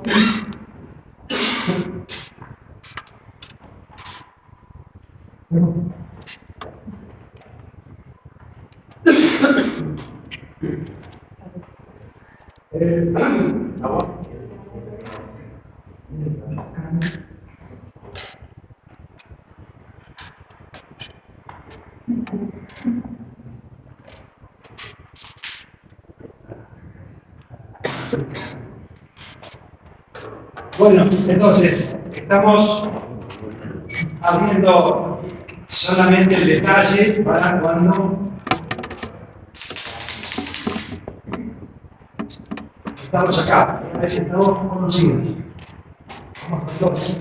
Speaker 2: bueno, entonces, estamos abriendo solamente el detalle para cuando estamos acá, a veces estamos conocidos. Vamos a todos.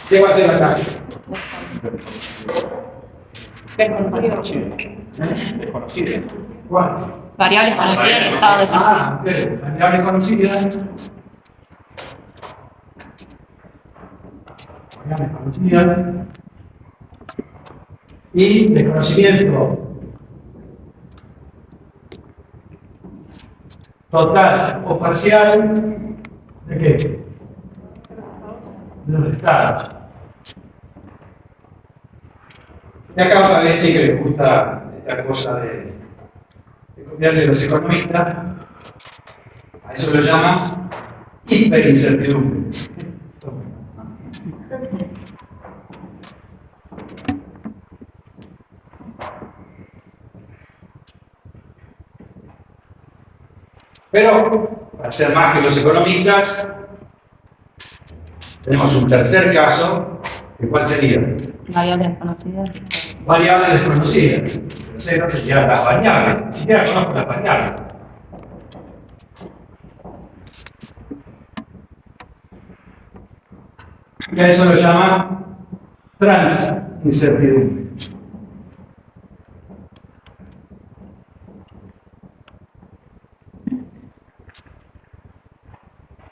Speaker 2: ¿Qué va a hacer acá?
Speaker 4: Desconocido.
Speaker 2: ¿Cuál?
Speaker 1: Variables conocidas y estado desconocido.
Speaker 2: Ok. Variable conocida. Variable conocida. Y desconocimiento total o parcial de qué? De los estados. Y acá parece que les gusta esta cosa de copiarse de los economistas. A eso lo llama hiperincertidumbre. Pero, para ser más que los economistas, tenemos un tercer caso, que ¿cuál sería?
Speaker 1: Variables desconocidas.
Speaker 2: Variables desconocidas. El tercero sería las variables. Ni siquiera conozco las variables. Y a eso lo llama transincertidumbre.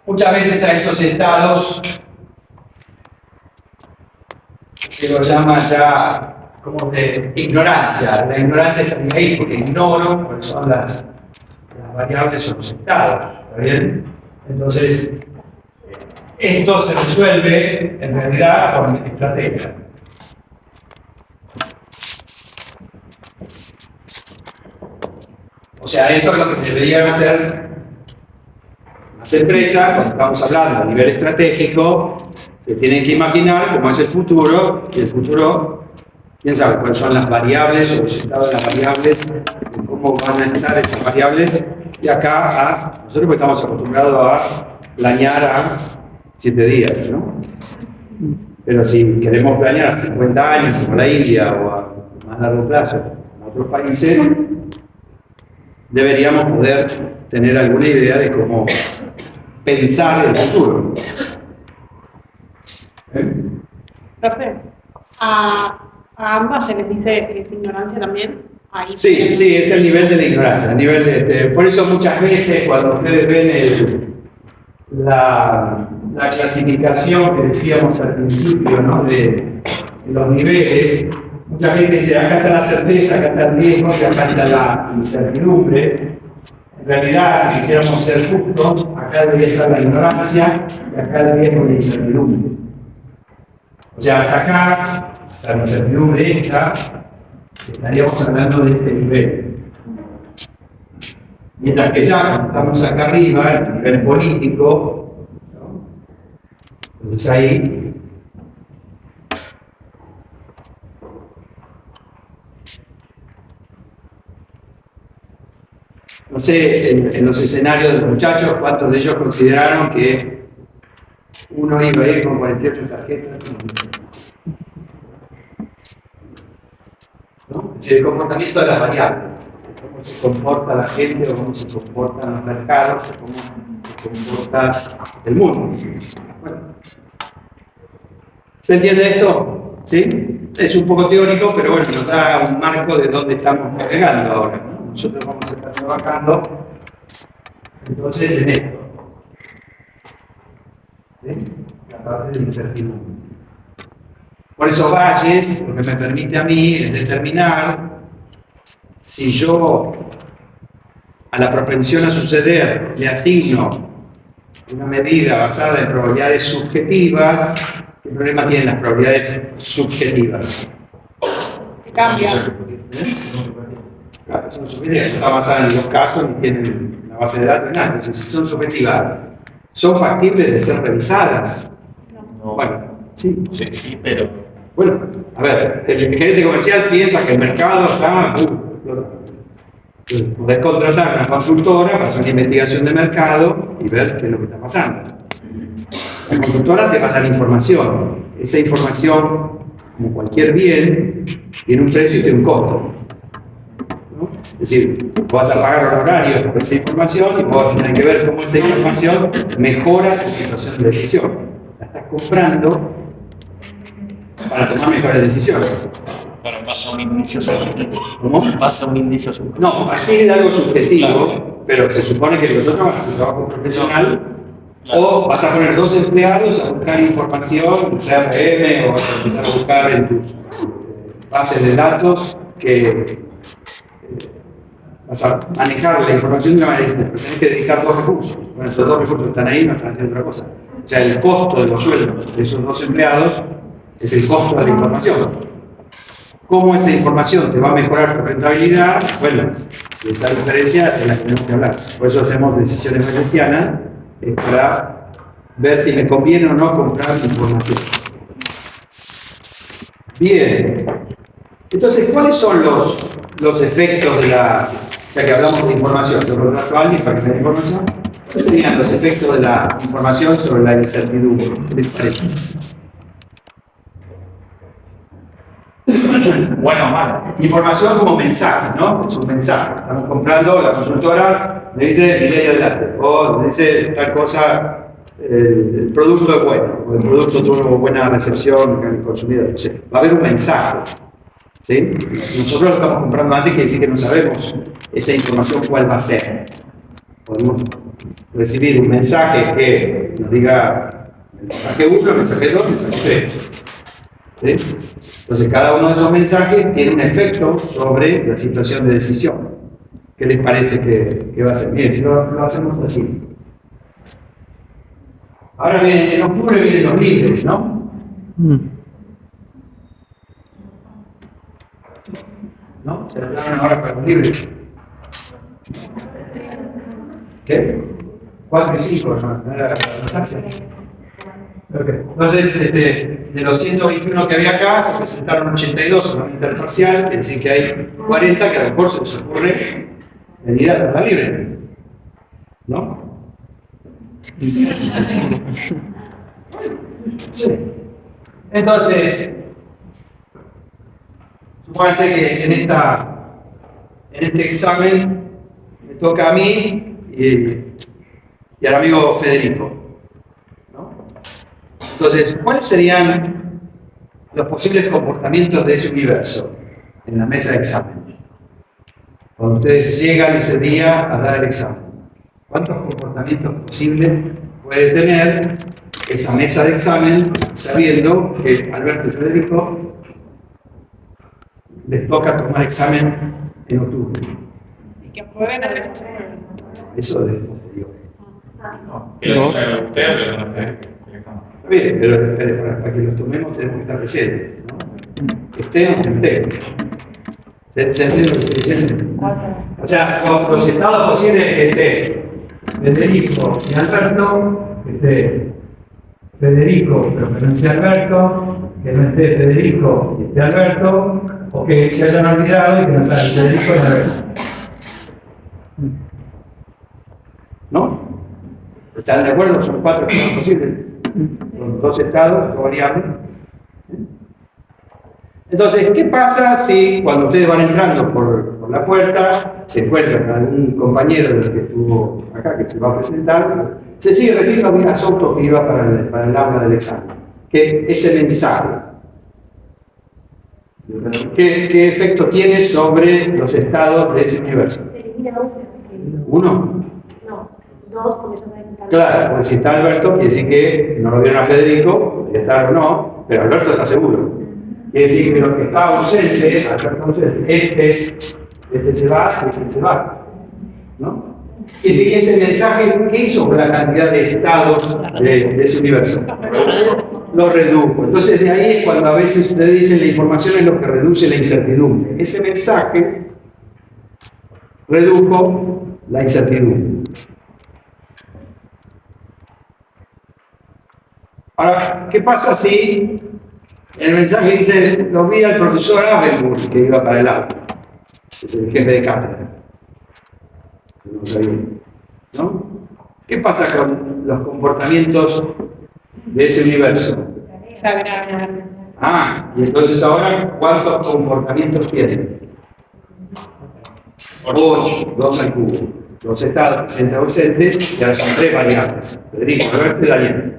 Speaker 2: Muchas veces a estos estados se los llama ya como de ignorancia. La ignorancia está ahí porque ignoro cuáles son las variables o los estados. ¿Está bien? Entonces, esto se resuelve en realidad con estrategia. O sea, eso es lo que deberían hacer las empresas cuando estamos hablando a nivel estratégico, que tienen que imaginar cómo es el futuro, y el futuro, quién sabe cuáles son las variables o los estados de las variables, cómo van a estar esas variables, de acá a nosotros porque estamos acostumbrados a planear a 7 días, ¿no? Pero si queremos planear a 50 años, como la India, o a más largo plazo, en otros países, deberíamos poder tener alguna idea de cómo pensar el futuro.
Speaker 5: Profe, a ambas se les dice ignorancia también. Ahí.
Speaker 2: Sí, sí, es el nivel de la ignorancia. El nivel por eso muchas veces cuando ustedes ven la clasificación que decíamos al principio, ¿no? de los niveles, mucha gente dice, acá está la certeza, acá está el riesgo y acá está la incertidumbre. En realidad, si quisiéramos ser justos, acá debería estar la ignorancia y acá el riesgo y la incertidumbre. O sea, hasta acá, hasta la incertidumbre esta, estaríamos hablando de este nivel. Mientras que ya cuando estamos acá arriba, el nivel político, ¿no? Entonces ahí no sé, en los escenarios de los muchachos, ¿cuántos de ellos consideraron que uno iba a ir con 48 tarjetas? decir, el comportamiento de las variables. Cómo se comporta la gente, o cómo se comportan los mercados, o cómo se comporta el mundo. Bueno. ¿Se entiende esto? ¿Sí? Es un poco teórico, pero bueno, nos da un marco de dónde estamos navegando ahora, ¿no? Nosotros vamos a estar trabajando entonces en esto. ¿Sí? La parte del incertidumbre. Por eso valles, lo que me permite a mí es determinar si yo a la propensión a suceder le asigno una medida basada en probabilidades subjetivas. ¿Qué problema tienen las probabilidades subjetivas?
Speaker 5: Cambia.
Speaker 2: Claro, son subjetivas, no está basada en los casos, ni tienen una base de datos, nada. Entonces, si son subjetivas, ¿son factibles de ser revisadas?
Speaker 4: No.
Speaker 2: Bueno, sí.
Speaker 4: Sí, pero
Speaker 2: Bueno, a ver, el gerente comercial piensa que el mercado está... Podés contratar una consultora para hacer una investigación de mercado y ver qué es lo que está pasando. La consultora te va a dar información. Esa información, como cualquier bien, tiene un precio y tiene un costo, ¿no? Es decir, vos vas a pagar honorarios por esa información y vos vas a tener que ver cómo esa información mejora tu situación de decisión. La estás comprando para tomar mejores decisiones.
Speaker 4: bueno, pasa un indicio subjetivo.
Speaker 2: ¿Cómo?
Speaker 4: Pasa un indicio subjetivo.
Speaker 2: No, aquí es algo subjetivo, pero se supone que nosotros vas a hacer un trabajo profesional o vas a poner 2 empleados a buscar información en CRM o vas a empezar a buscar en tus bases de datos que vas a manejar la información de una manera distinta, pero tenés que dedicar 2 recursos. Bueno, esos 2 recursos están ahí, no están haciendo otra cosa. O sea, el costo de los sueldos de esos 2 empleados es el costo de la información. ¿Cómo esa información te va a mejorar tu rentabilidad? Bueno, esa diferencia es la que tenemos que hablar. Por eso hacemos decisiones bayesianas para ver si me conviene o no comprar información. Bien. Entonces, ¿cuáles son los efectos de la... Ya que hablamos de información, yo contrato a alguien para que me dé información. ¿Cuáles serían los efectos de la información sobre la incertidumbre? ¿Qué les parece?
Speaker 4: Bueno o malo.
Speaker 2: Información como mensaje, ¿no? Es un mensaje. Estamos comprando, la consultora me dice mi ley adelante, o me dice tal cosa, el producto es bueno, o el producto tuvo buena recepción en el consumidor. O sea, va a haber un mensaje. ¿Sí? Nosotros lo estamos comprando antes, que decir que no sabemos esa información cuál va a ser. Podemos recibir un mensaje que nos diga el mensaje 1, el mensaje 2, el mensaje 3. ¿Sí? Entonces, cada uno de esos mensajes tiene un efecto sobre la situación de decisión. ¿Qué les parece que va a ser? Bien, si lo hacemos así. Ahora bien, en octubre vienen los libres, ¿no? ¿No? Se hablaron ahora para los libres. ¿Qué? 4 y 5, ¿no? Era la clase. Okay. Entonces, de los 121 que había acá, se presentaron 82 en la interparcial, es decir, que hay 40 que a lo mejor se les ocurre venir a la libre. ¿No? Sí. Entonces, supónganse que en este examen me toca a mí y al amigo Federico. Entonces, ¿cuáles serían los posibles comportamientos de ese universo en la mesa de examen? Cuando ustedes llegan ese día a dar el examen, ¿cuántos comportamientos posibles puede tener esa mesa de examen sabiendo que Alberto y Federico les toca tomar examen en octubre?
Speaker 5: Y que aprueben el examen.
Speaker 2: Eso de posterior.
Speaker 3: Pero ustedes
Speaker 2: Bien, pero para que los tomemos tenemos que estar presentes, ¿no? Que estén o que estén. ¿Se entiende lo que estoy diciendo? O sea, los estados posibles que esté Federico y Alberto, que esté Federico pero que no esté Alberto, que no esté Federico y esté Alberto, o que se hayan olvidado y que no estén Federico y Alberto. ¿No? ¿Están de acuerdo? Son 4 estados posibles. Con 2 estados, 2 variables. Entonces, ¿qué pasa si cuando ustedes van entrando por la puerta se encuentran con algún compañero del que estuvo acá, que se va a presentar? Se sigue recién los días autos que iba para el aula del examen. Que ese mensaje, ¿qué efecto tiene sobre los estados de ese universo? ¿Uno?
Speaker 6: No, dos, porque son de
Speaker 2: Claro, porque si está Alberto, quiere decir que no lo vieron a Federico, podría estar o no, pero Alberto está seguro. Quiere decir que lo que está ausente, Alberto ausente, este se va, este se va. ¿No? Quiere decir que ese mensaje, ¿qué hizo con la cantidad de estados de ese universo? Lo redujo. Entonces de ahí es cuando a veces ustedes dicen la información es lo que reduce la incertidumbre. Ese mensaje redujo la incertidumbre. Ahora, ¿qué pasa si el mensaje dice, lo vi al profesor Abenburg, que iba para el aula, que es el jefe de cátedra? No sabía, ¿no? ¿Qué pasa con los comportamientos de ese universo? Ah, y entonces ahora, ¿cuántos comportamientos tiene? 8, 2 al cubo. Los estados presente o ausente, y ahora son 3 variables. Federico, Roberto y Daniel.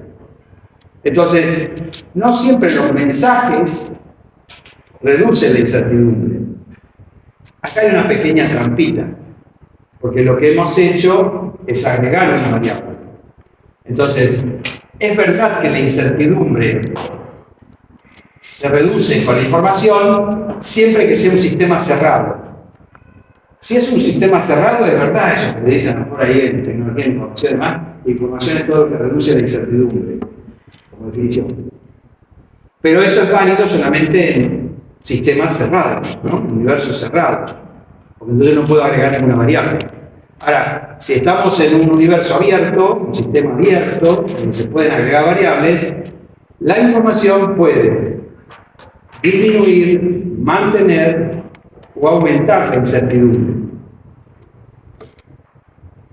Speaker 2: Entonces, no siempre los mensajes reducen la incertidumbre. Acá hay una pequeña trampita, porque lo que hemos hecho es agregar una variable. Entonces, es verdad que la incertidumbre se reduce con la información siempre que sea un sistema cerrado. Si es un sistema cerrado, es verdad eso que le dicen por ahí en tecnología de información y demás, la información es todo lo que reduce la incertidumbre, como definición. Pero eso es válido solamente en sistemas cerrados, ¿no? En universos cerrados, porque entonces no puedo agregar ninguna variable. Ahora, si estamos en un universo abierto, un sistema abierto, donde se pueden agregar variables, la información puede disminuir, mantener o aumentar la incertidumbre.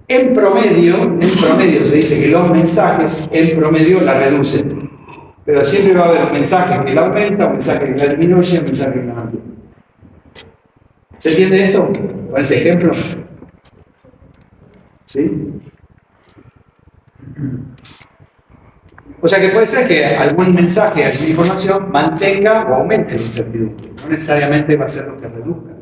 Speaker 2: En promedio se dice que los mensajes en promedio la reducen, pero siempre va a haber un mensaje que la aumenta, un mensaje que la disminuye, un mensaje que la mantiene. ¿Se entiende esto? ¿Con ese ejemplo? ¿Sí? O sea que puede ser que algún mensaje, alguna información mantenga o aumente la incertidumbre. No necesariamente va a ser lo que reduzca.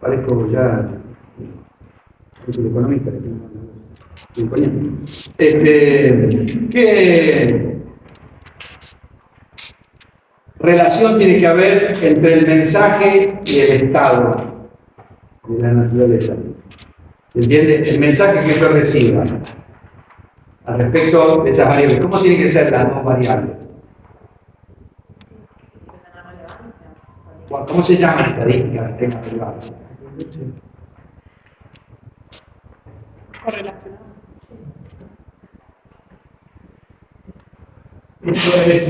Speaker 2: Parezco ya el economista ¿qué relación tiene que haber entre el mensaje y el estado de la naturaleza? ¿Entiende? El mensaje que yo reciba al respecto de esas variables, ¿cómo tienen que ser las dos variables? ¿Cómo se llama en estadística el tema de relevancia?
Speaker 5: Correlacionado.
Speaker 2: Esto es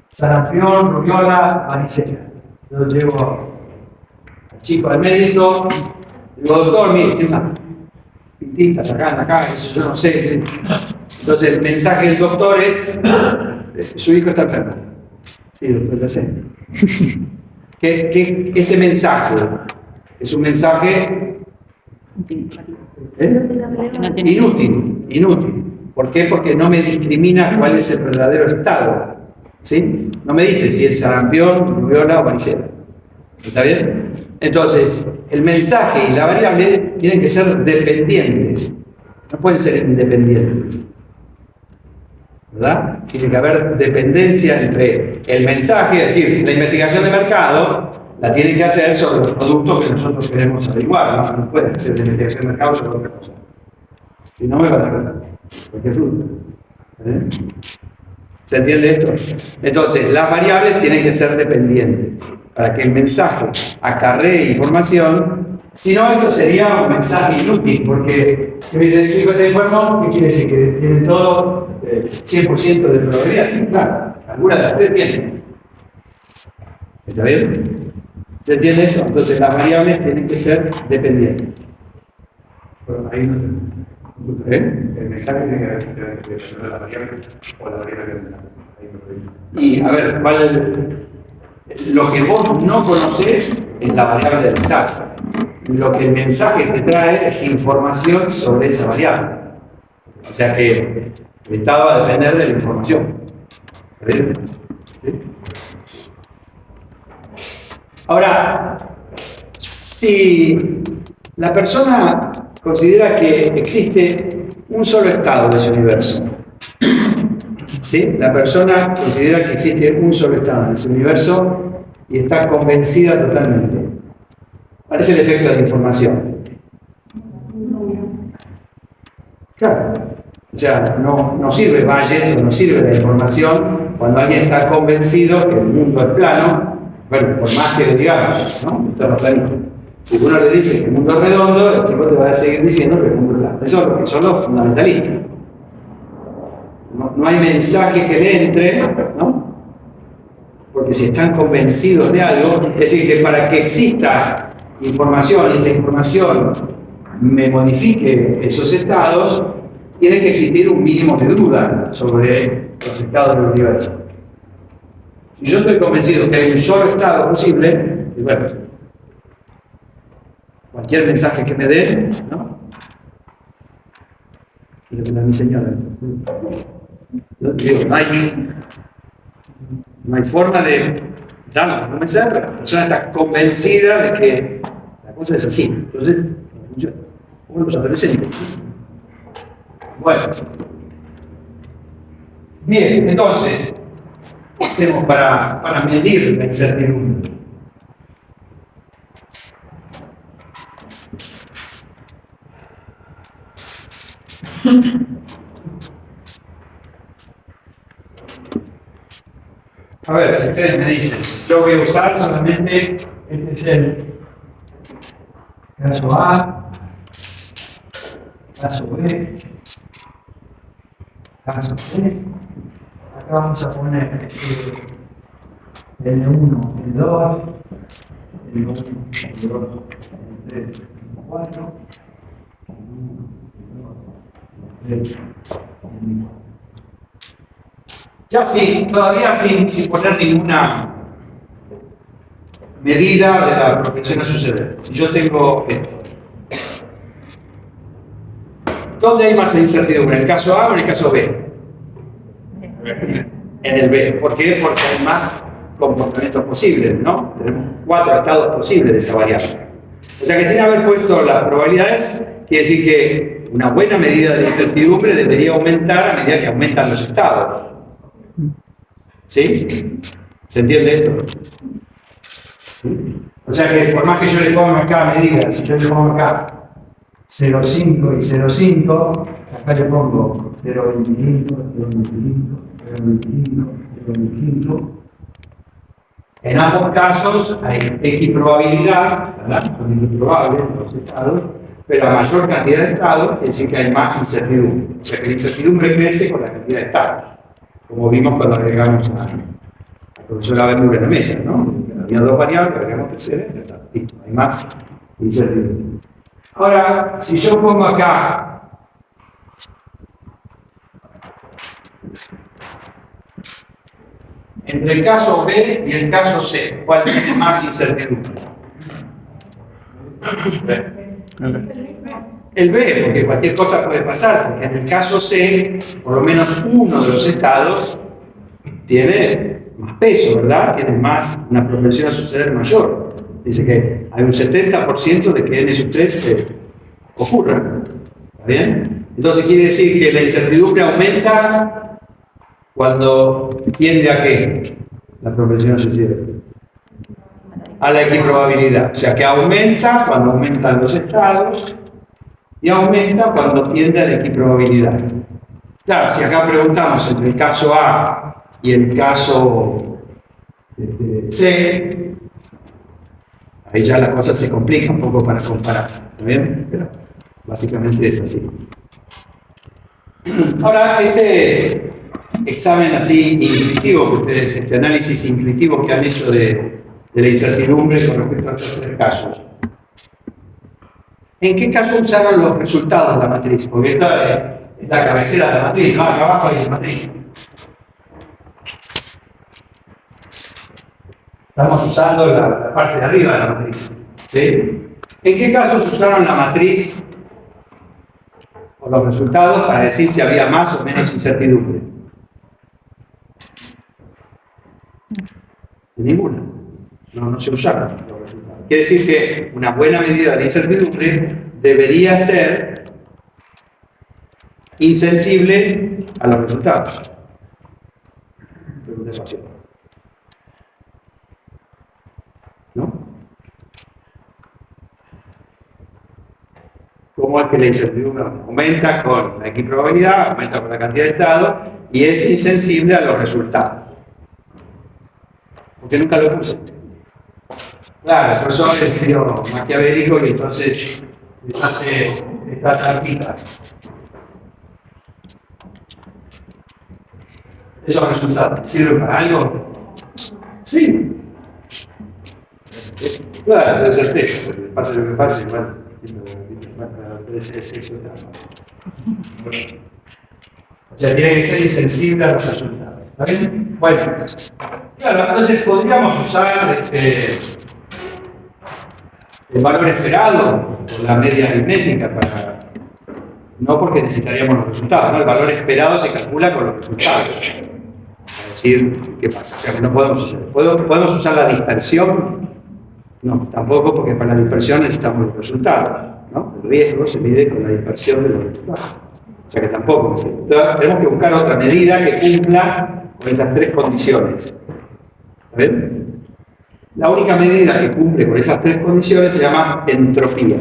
Speaker 2: sarampión, rubiola, varicela. Yo llevo al chico al médico, digo, doctor, mire, tiene unas pintitas acá, eso yo no sé. Entonces el mensaje del doctor es, su hijo está enfermo. Sí, doctor, ya sé. Que ese mensaje es un mensaje inútil. ¿Por qué? Porque no me discrimina cuál es el verdadero estado. ¿Sí? No me dice si es sarampión, rubiola o varicela. ¿Está bien? Entonces, el mensaje y la variable tienen que ser dependientes. No pueden ser independientes. ¿Verdad? Tiene que haber dependencia entre el mensaje, es decir, la investigación de mercado la tienen que hacer sobre los productos que nosotros queremos averiguar. No pueden hacer la investigación de mercado sobre otra cosa. Si no, me va a dar cualquier fruta. ¿Se entiende esto? Entonces, las variables tienen que ser dependientes para que el mensaje acarree información. Si no, eso sería un mensaje inútil, porque si me dice, el hijo está enfermo, ¿qué quiere decir? ¿Que tienen todo 100% de probabilidad? Sí, claro, algunas de las tres tienen. ¿Está bien? ¿Se entiende esto? Entonces, las variables tienen que ser dependientes. Bueno, ahí no. El mensaje tiene que ver con la variable o la variable que y a ver, lo que vos no conocés es la variable del estado. Lo que el mensaje te trae es información sobre esa variable. O sea que el estado va a depender de la información. ¿Está bien? ¿Sí? Ahora, si la persona considera que existe un solo estado de ese universo, ¿sí? La persona considera que existe un solo estado en ese universo y está convencida totalmente. ¿Cuál es el efecto de la información? Claro. O sea, no sirve Bayes o no sirve la información cuando alguien está convencido que el mundo es plano. Bueno, por más que le digamos, ¿no? Esto no es planito. Si uno le dice que el mundo es redondo, el tipo te va a seguir diciendo que el mundo es plano. Eso es lo que son los fundamentalistas. No hay mensaje que le entre, ¿no? Porque si están convencidos de algo, es decir, que para que exista información y esa información me modifique esos estados, tiene que existir un mínimo de duda sobre los estados del universo. Si yo estoy convencido que hay un solo estado posible, y bueno, cualquier mensaje que me den, ¿no? Quiero que mi señora. Digo, no hay forma de darle un mensaje, pero la persona está convencida de que la cosa es así. Entonces, no funciona. Como los adolescentes. Bueno. Bien, entonces, ¿qué hacemos para medir la incertidumbre? A ver, si ustedes me dicen, yo voy a usar solamente, este es el caso A, caso B, caso C. Acá vamos a poner el 1, el 2, el 1, el 2, el 3, el 4, el 1, el 2, el 3, el 4. Ya sí, todavía sin poner ninguna medida de la propensión a suceder. Si yo tengo esto, ¿dónde hay más incertidumbre? ¿En el caso A o en el caso B? En el B. ¿Por qué? Porque hay más comportamientos posibles, ¿no? Tenemos 4 estados posibles de esa variable. O sea que sin haber puesto las probabilidades, quiere decir que una buena medida de incertidumbre debería aumentar a medida que aumentan los estados. ¿Sí? ¿Se entiende esto? O sea que por más que yo le ponga acá medidas, si yo le pongo acá 0,5 y 0,5, acá le pongo 0,25, 0,25, 0,25, 0,25. En ambos casos hay X probabilidad, ¿verdad? Son improbables los estados, pero a mayor cantidad de estados, quiere decir que hay más incertidumbre. O sea que la incertidumbre crece con la cantidad de estados, como vimos cuando agregamos a la profesora Bermúdez en la mesa, ¿no? Había 2 variables, agregamos tercera, listo, hay más incertidumbre. Ahora, si yo pongo acá entre el caso B y el caso C, ¿cuál tiene más incertidumbre? El B, porque cualquier cosa puede pasar, porque en el caso C, por lo menos uno de los estados tiene más peso, ¿verdad? Tiene más, una propensión a suceder mayor. Dice que hay un 70% de que N sub 3 se ocurra. ¿Está bien? Entonces quiere decir que la incertidumbre aumenta cuando tiende a ¿qué? La propensión a suceder. A la equiprobabilidad. O sea que aumenta cuando aumentan los estados y aumenta cuando tiende a la equiprobabilidad. Claro, si acá preguntamos entre el caso A y el caso C, ahí ya la cosa se complica un poco para comparar. ¿Está bien? Pero básicamente es así. Ahora, este examen así intuitivo que ustedes, este análisis intuitivo que han hecho de la incertidumbre con respecto a estos 3 casos, ¿En qué caso usaron los resultados de la matriz? Porque esta es la cabecera de la matriz, ¿no? Acá abajo hay la matriz. Estamos usando la parte de arriba de la matriz. ¿Sí? ¿En qué casos usaron la matriz o los resultados para decir si había más o menos incertidumbre? Ninguna. No se usaron los resultados. Quiere decir que una buena medida de incertidumbre debería ser insensible a los resultados. ¿No? ¿Cómo es que la incertidumbre aumenta con la equiprobabilidad, aumenta con la cantidad de estados y es insensible a los resultados? Porque nunca lo puse. Claro, el profesor es medio maquiavélico y entonces les hace esta trampita. ¿Esos resultados sirven para algo? Sí. Claro, de certeza, porque pase lo que pase, igual. O sea, tiene que ser insensible a los resultados. ¿Está bien? Bueno, claro, entonces podríamos usar el valor esperado o la media aritmética para. No porque necesitaríamos los resultados, ¿no? El valor esperado se calcula con los resultados. Para decir qué pasa. O sea que no podemos usar. ¿Podemos usar la dispersión? No, tampoco, porque para la dispersión necesitamos los resultados, ¿no? El riesgo se mide con la dispersión de los resultados. O sea que tampoco. Entonces, tenemos que buscar otra medida que cumpla con esas tres condiciones. ¿Está bien? La única medida que cumple con esas tres condiciones se llama entropía.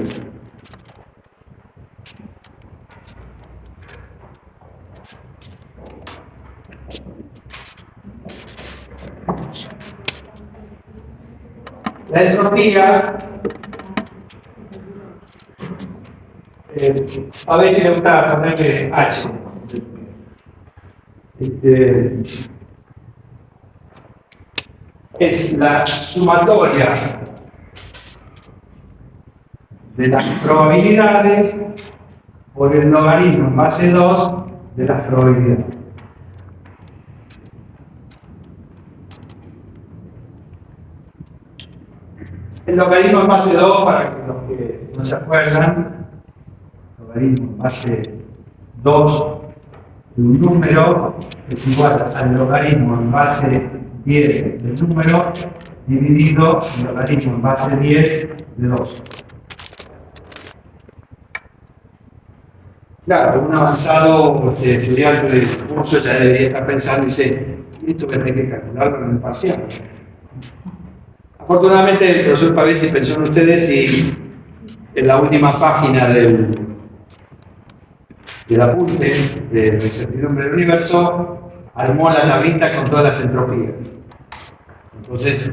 Speaker 2: La entropía, a veces le gusta ponerle H. Es la sumatoria de las probabilidades por el logaritmo en base 2 de las probabilidades. El logaritmo en base 2, para que los que no se acuerdan, el logaritmo en base 2 de un número es igual al logaritmo en base 10 del número dividido el logaritmo en base 10 de 2. Claro, un avanzado estudiante del curso ya debería estar pensando y dice, esto voy a tener que calcularlo en el parcial. Afortunadamente el profesor Pavesi pensó en ustedes y en la última página del apunte de la incertidumbre del universo armó la tablita con todas las entropías. Entonces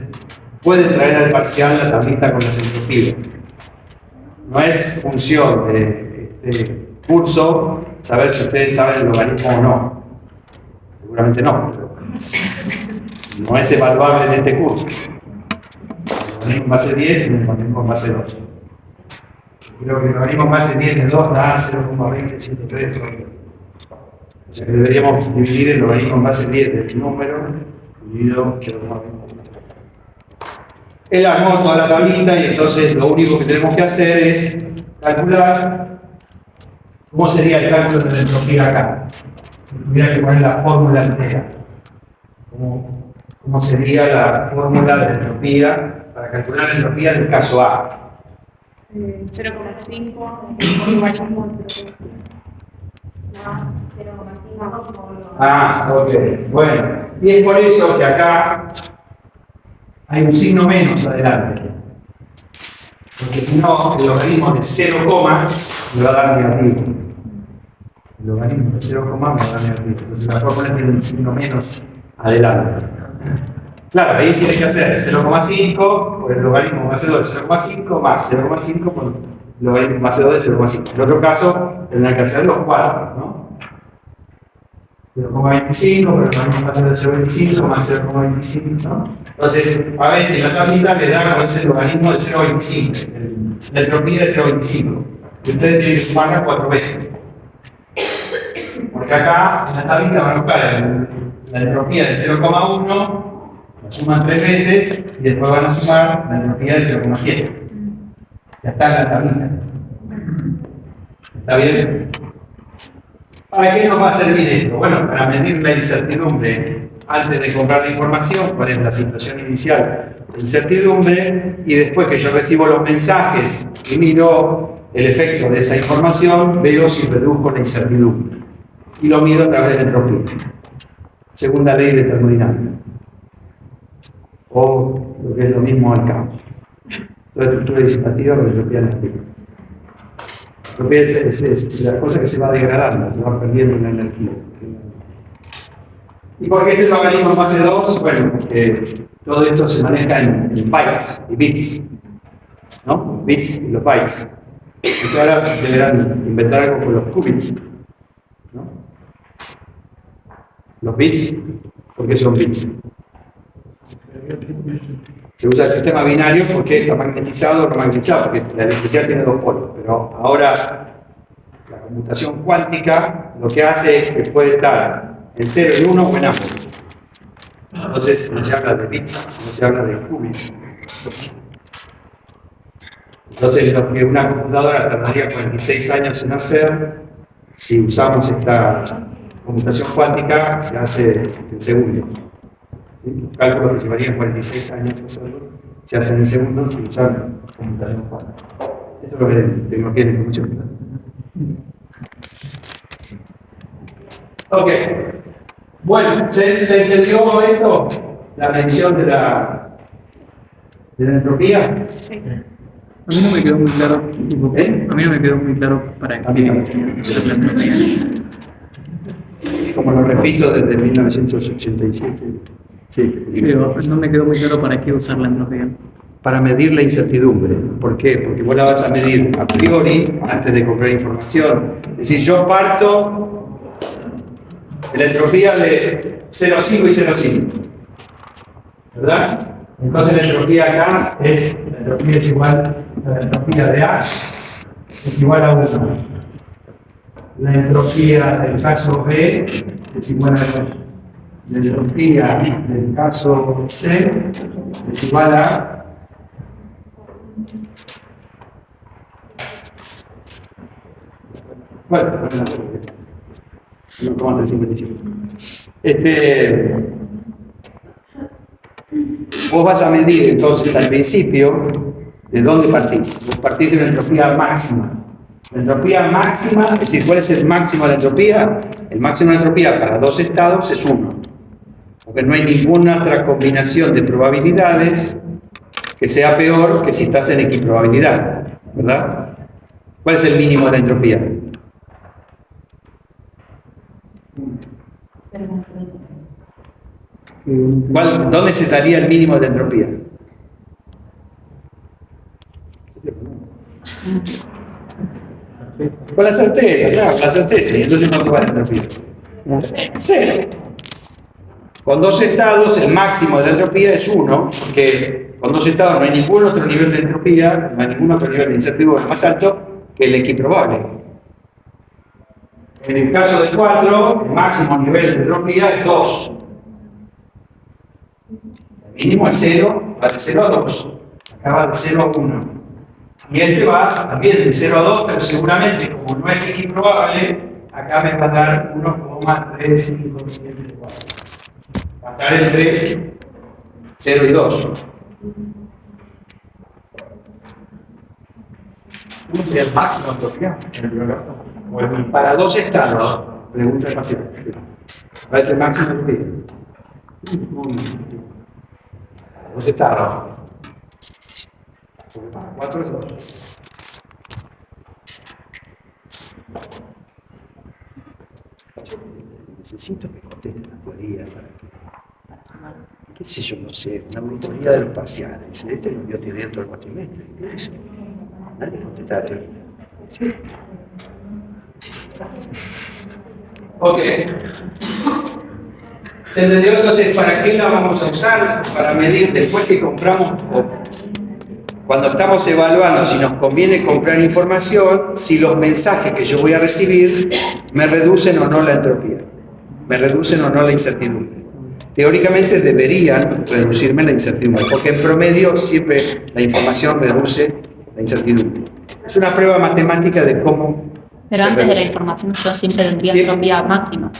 Speaker 2: pueden traer al parcial la tablita con las entropías. No es función de este curso saber si ustedes saben el logaritmo o no. Seguramente no, pero no es evaluable en este curso. El logaritmo en base 10 y el logaritmo en base 2. Creo que el logaritmo en base 10 de 2 da 0,20, o sea que deberíamos dividir el logaritmo en base 10 del número dividido 0,20. Él armó toda la tablita y entonces lo único que tenemos que hacer es calcular cómo sería el cálculo de la entropía acá. Si tuviera que poner la fórmula entera. ¿Cómo sería la fórmula de la entropía para calcular la entropía del caso A?
Speaker 5: 0,5 el logaritmo de 0,5.
Speaker 2: Ah, ok. Bueno, y es por eso que acá hay un signo menos adelante. Porque si no, el logaritmo de 0, me va a dar negativo. El logaritmo de 0, me va a dar negativo. Entonces la fórmula tiene un signo menos adelante. Claro, ahí tienes que hacer 0,5 por el logaritmo base 2 de 0,5 más 0,5 por el logaritmo base 2 de 0,5. En otro caso, tendrán que hacer los cuadros, ¿no? 0,25 por el logaritmo base 2 de 0,25 más 0,25, ¿no? Entonces, a veces la tablita le da con ese logaritmo de 0,25, la entropía de 0,25. Y ustedes tienen que sumarla 4 veces. Porque acá en la tablita van a buscar la entropía de 0,1, la suman 3 veces y después van a sumar la entropía de 0,7. Ya está en la tablita. ¿Está bien? ¿Para qué nos va a servir esto? Bueno, para medir la incertidumbre antes de comprar la información, cuál es la situación inicial de incertidumbre, y después que yo recibo los mensajes y miro el efecto de esa información, veo si reduzco la incertidumbre. Y lo mido a través de la entropía. Segunda ley de termodinámica. O lo que es lo mismo al caos. La estructura disipativa con la entropía negativa. La entropía es la cosa que se va degradando, se va perdiendo en la energía. ¿Y por qué es el logaritmo en base 2? Bueno, porque todo esto se maneja en bytes y bits. ¿No? Bits y los bytes. Y ahora deberán inventar algo con los qubits. ¿No? Los bits, ¿por qué son bits? Se usa el sistema binario porque está magnetizado o no magnetizado, porque la electricidad tiene 2 polos, pero ahora la computación cuántica lo que hace es que puede estar en 0 y 1 o en ambos. Entonces no se habla de bits, sino se habla de qubits. Entonces lo que una computadora tardaría 46 años en hacer, si usamos esta computación cuántica, se hace en segundos. Los cálculos que llevarían 46 años hacerlo, se hacen en segundos sin usar computación cuántica. Esto es lo que tecnología de información. Ok. Bueno, ¿se entendió esto? La mención de la entropía.
Speaker 5: Sí.
Speaker 7: A mí no me quedó muy claro.
Speaker 2: ¿Eh?
Speaker 7: A mí no me quedó muy claro para
Speaker 2: A mí no.
Speaker 7: qué usar la entropía.
Speaker 2: Como lo repito desde 1987. Sí.
Speaker 7: Pero no me quedó muy claro para qué usar la entropía.
Speaker 2: Para medir la incertidumbre. ¿Por qué? Porque vos la vas a medir a priori, antes de comprar información. Es decir, yo parto de la entropía de 0,5 y 0,5. ¿Verdad? Entonces la entropía acá es, la entropía es igual a la entropía de A, es igual a 1. La entropía del caso B es igual a 2. La entropía del caso C es igual a bueno, no toman el 55. Vos vas a medir entonces al principio de dónde partís. Vos partís de una entropía máxima. La entropía máxima, es decir, ¿cuál es el máximo de la entropía? El máximo de la entropía para 2 estados es 1. Porque no hay ninguna otra combinación de probabilidades que sea peor que si estás en equiprobabilidad, ¿verdad? ¿Cuál es el mínimo de la entropía? ¿Dónde se daría el mínimo de la entropía? Con la certeza, claro, la certeza. ¿Y entonces cuánto va la entropía? 0. Con 2 estados, el máximo de la entropía es 1, porque con 2 estados no hay ningún otro nivel de entropía, no hay ningún otro nivel de incertidumbre más alto que el equiprobable. En el caso de 4, el máximo nivel de entropía es 2. El mínimo es 0, va de 0 a 2. Acá va de 0 a 1. Y este va también de 0 a 2, pero seguramente, como no es equiprobable, acá me va a dar 1,357. Va a estar entre 0 y 2. ¿Cómo sería el máximo de entropía en el programa? Para 2 estados, pregunta el paciente. ¿Cuál es el máximo de entropía? 2 estados. 4 es 2. Necesito que conteste la teoría para que. ¿Qué sé yo? No sé. Una auditoría de los parciales. Este lo vio dentro del cuatrimestre. ¿Qué es eso? Nadie contesta la teoría. ¿Sí? Ok. ¿Se entendió entonces para qué la vamos a usar? Para medir después que compramos cuando estamos evaluando si nos conviene comprar información, si los mensajes que yo voy a recibir me reducen o no la entropía, me reducen o no la incertidumbre. Teóricamente deberían reducirme la incertidumbre, porque en promedio siempre la información reduce la incertidumbre. Es una prueba matemática de cómo...
Speaker 8: Pero antes de la información yo siempre tendría
Speaker 2: Sí.
Speaker 8: entropía máxima.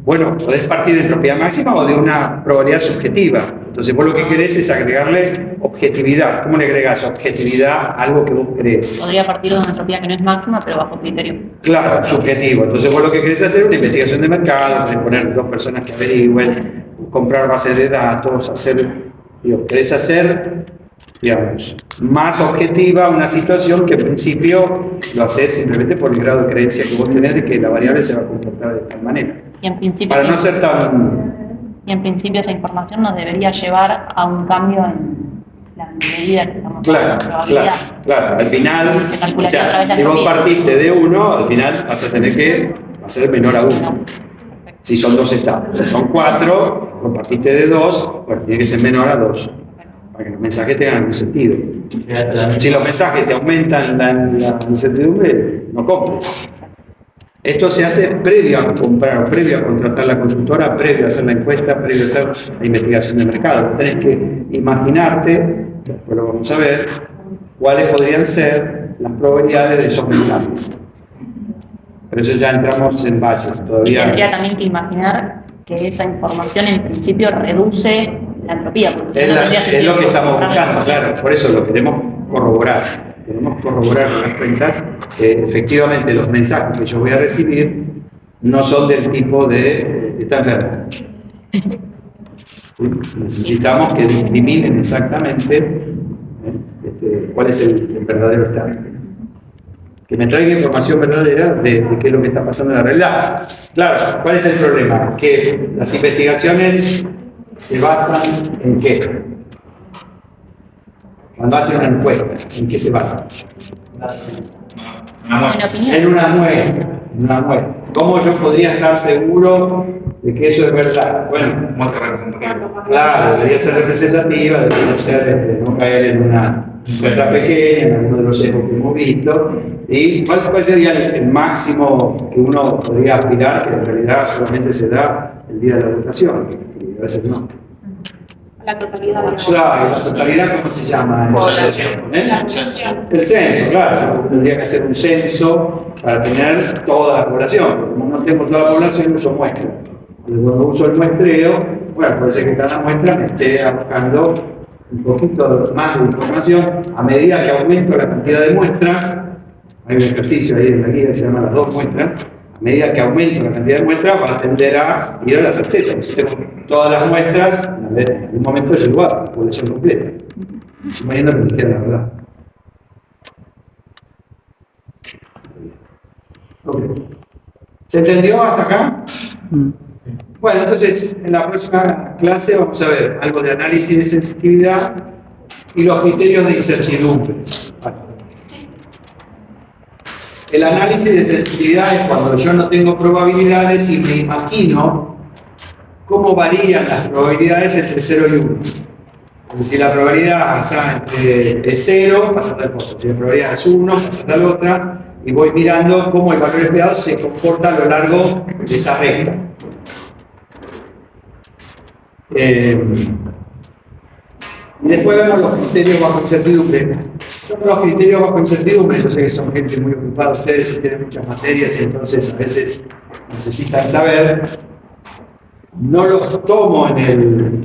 Speaker 2: Bueno, podés partir de entropía máxima o de una probabilidad subjetiva. Entonces vos lo que querés es agregarle objetividad. ¿Cómo le agregás objetividad a algo que vos crees?
Speaker 8: Podría partir de una entropía que no es máxima, pero bajo criterio.
Speaker 2: Claro, subjetivo. Entonces vos lo que querés hacer es una investigación de mercado, querés poner dos personas que averigüen, comprar bases de datos, querés hacer, digamos, más objetiva una situación que en principio lo haces simplemente por el grado de creencia que vos tenés de que la variable se va a comportar de tal manera.
Speaker 8: Y en principio,
Speaker 2: Para no ser tan...
Speaker 8: y en principio esa información nos debería llevar a un cambio en la medida que estamos
Speaker 2: Claro,
Speaker 8: dando la probabilidad.
Speaker 2: claro. Al final,
Speaker 8: Se calcula
Speaker 2: o sea,
Speaker 8: a través de
Speaker 2: si vos
Speaker 8: entropía.
Speaker 2: partiste de 1, al final vas a tener que hacer menor a 1. Si son 2 estados. Si son 4, vos partiste de 2, bueno, tiene que ser menor a 2. Para que los mensajes tengan algún sentido. Si los mensajes te aumentan la incertidumbre, no compres. Esto se hace previo a comprar, previo a contratar la consultora, previo a hacer la encuesta, previo a hacer la investigación de mercado. Vos tenés que imaginarte, después lo vamos a ver, cuáles podrían ser las probabilidades de esos mensajes. Pero eso ya entramos en valles
Speaker 8: Y
Speaker 2: todavía.
Speaker 8: tendría también que imaginar que esa información en principio reduce la entropía. Porque si no tendría
Speaker 2: Es
Speaker 8: sentido
Speaker 2: lo que estamos
Speaker 8: comprar la
Speaker 2: buscando,
Speaker 8: información.
Speaker 2: claro. Por eso lo queremos corroborar. Queremos corroborar con las cuentas que efectivamente los mensajes que yo voy a recibir no son del tipo de está enfermo. ¿Sí? Necesitamos que discriminen exactamente cuál es el verdadero estado. Que me traiga información verdadera de qué es lo que está pasando en la realidad. Claro, ¿cuál es el problema? Que las investigaciones se basan en qué. Cuando hacen una encuesta, ¿en qué se basa?
Speaker 8: En opinión.
Speaker 2: En una muestra. ¿Cómo yo podría estar seguro de que eso es verdad? Bueno,
Speaker 3: Muestra representativa.
Speaker 2: claro, debería ser representativa, debería ser no caer en una muestra pequeña, en alguno de los ejemplos que hemos visto. ¿Y cuál sería el máximo que uno podría aspirar, que en realidad solamente se da el día de la votación? Y a veces no.
Speaker 5: La totalidad de la
Speaker 2: Claro, la totalidad, ¿cómo se llama? ¿Eh?
Speaker 5: La población.
Speaker 2: El censo, claro. Yo tendría que hacer un censo para tener toda la población. Como no tengo toda la población, uso muestra. Y cuando uso el muestreo, bueno, puede ser que cada muestra me esté buscando un poquito más de información. A medida que aumento la cantidad de muestras, hay un ejercicio ahí en la guía que se llama las 2 muestras. A medida que aumento la cantidad de muestras, va a tender a ir a la certeza. Si tengo todas las muestras, en un momento llego a la población completa. Suponiendo que me queda la verdad. Okay. ¿Se entendió hasta acá? Bueno, entonces en la próxima clase vamos a ver algo de análisis de sensitividad y los criterios de incertidumbre. Vale. El análisis de sensitividad es cuando yo no tengo probabilidades y me imagino cómo varían las probabilidades entre 0 y 1. Si la probabilidad está entre 0, pasa tal cosa. Si la probabilidad es 1, pasa tal otra. Y voy mirando cómo el valor esperado se comporta a lo largo de esa recta. Y después vemos los criterios bajo incertidumbre. Son los criterios bajo incertidumbre, yo sé que son gente muy ocupada ustedes y tienen muchas materias y entonces a veces necesitan saber. No los tomo en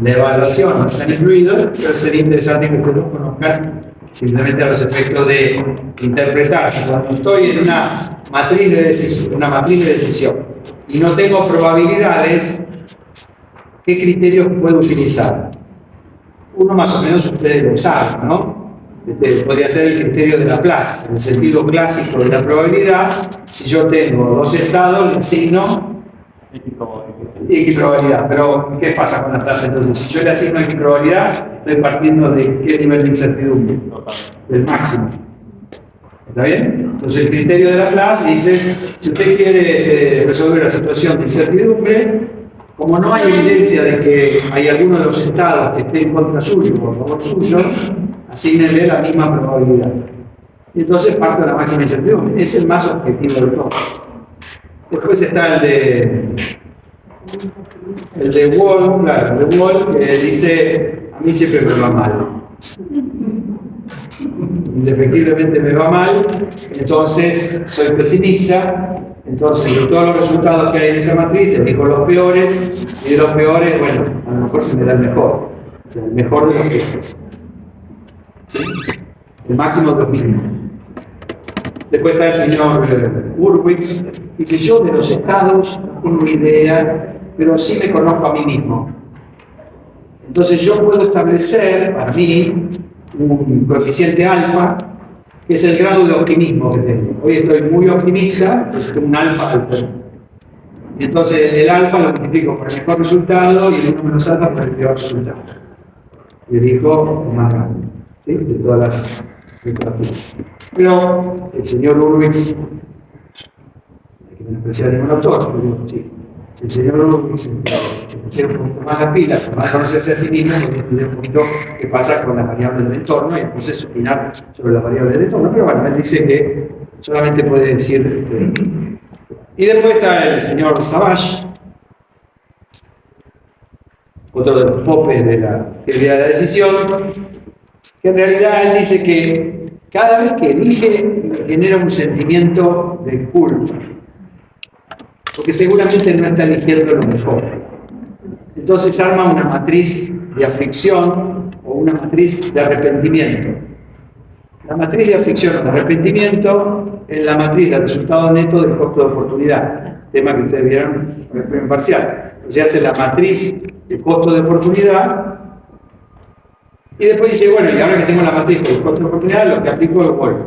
Speaker 2: la evaluación, no están incluidos, pero sería interesante que ustedes los conozcan simplemente a los efectos de interpretar. Cuando estoy en una matriz de decisión, y no tengo probabilidades, ¿qué criterios puedo utilizar? Uno más o menos ustedes lo saben, ¿no? Podría ser el criterio de Laplace, en el sentido clásico de la probabilidad. Si yo tengo 2 estados, le asigno equiprobabilidad. Pero, ¿qué pasa con Laplace entonces? Si yo le asigno equiprobabilidad, estoy partiendo de ¿qué nivel de incertidumbre? Del máximo. ¿Está bien? Entonces el criterio de Laplace dice, si usted quiere resolver la situación de incertidumbre, como no hay evidencia de que hay alguno de los estados que esté en contra suyo o a favor suyo, asígnenle la misma probabilidad. Y entonces parto de la máxima incertidumbre. Es el más objetivo de todos. Después está el de Wall, claro, el de Wall, que dice, a mí siempre me va mal. Indefectiblemente me va mal, entonces soy pesimista, entonces de todos los resultados que hay en esa matriz, elijo los peores, y de los peores, bueno, a lo mejor se me da el mejor. O sea, el mejor de los peores. ¿Sí? El máximo de los mínimos. Después está el señor Hurwitz, dice, yo de los estados no tengo idea, pero sí me conozco a mí mismo. Entonces yo puedo establecer para mí un coeficiente alfa, que es el grado de optimismo que tengo. Hoy estoy muy optimista, entonces tengo un alfa alto. Y entonces el alfa lo multiplico por el mejor resultado y el 1 menos alfa por el peor resultado. Y elijo más grande, ¿sí? De todas las temperaturas. Pero el señor Hurwitz, hay que menospreciar a ningún autor, pero sí, si el señor Hurwitz se pusiera un poquito más las pilas, además de conocerse a sí mismo, podría estudiar un poquito qué pasa con las variables del entorno y entonces opinar sobre las variables del entorno. Pero bueno, él dice que solamente puede decir. Y después está el señor Savage, otro de los popes de la teoría de la decisión, que en realidad él dice que cada vez que elige genera un sentimiento de culpa, porque seguramente no está eligiendo lo mejor. Entonces arma una matriz de aflicción o una matriz de arrepentimiento. La matriz de aflicción o de arrepentimiento es la matriz del resultado neto del costo de oportunidad, tema que ustedes vieron en parcial. Se hace la matriz de costo de oportunidad y después dice, bueno, y ahora que tengo la matriz por el costo de oportunidad, lo que aplico es bueno.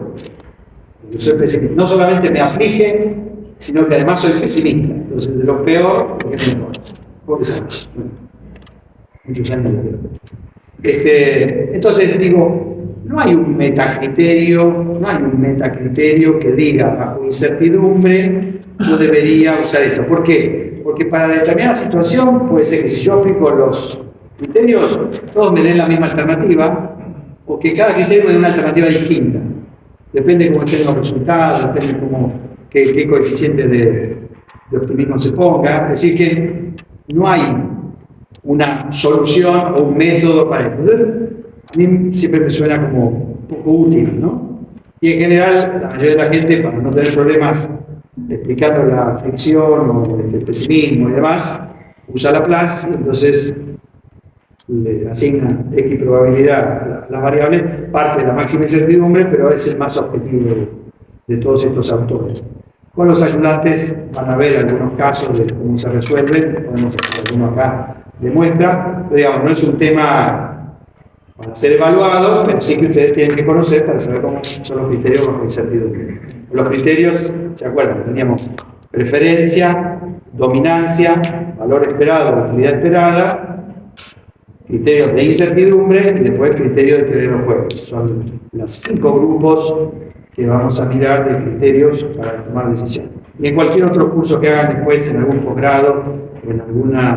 Speaker 2: Yo soy pesimista. No solamente me aflige, sino que además soy pesimista. Entonces, de lo peor, ¿por qué me importa? Porque sabes. Bueno, muchos años de peor. Entonces, digo, no hay un metacriterio que diga, bajo incertidumbre, yo debería usar esto. ¿Por qué? Porque para determinada situación puede ser que si yo aplico los criterios, todos me den la misma alternativa, o que cada criterio me dé una alternativa distinta. Depende de cómo estén los resultados, depende de qué coeficiente de optimismo se ponga. Es decir, que no hay una solución o un método para esto. A mí siempre me suena como un poco útil, ¿no? Y en general, la mayoría de la gente, para no tener problemas explicando la aflicción o el pesimismo y demás, usa Laplace y entonces le asigna X probabilidad a las variables, parte de la máxima incertidumbre, pero es el más objetivo de todos estos autores. Con los ayudantes van a ver algunos casos de cómo se resuelven, podemos hacer alguno acá de muestra, pero digamos, no es un tema para ser evaluado, pero sí que ustedes tienen que conocer para saber cómo son los criterios bajo incertidumbre. Los criterios, ¿se acuerdan? Teníamos preferencia, dominancia, valor esperado, utilidad esperada, criterios de incertidumbre y después criterios de teoría de los juegos. Son los 5 grupos que vamos a mirar de criterios para tomar decisiones. Y en cualquier otro curso que hagan después, en algún posgrado, en alguna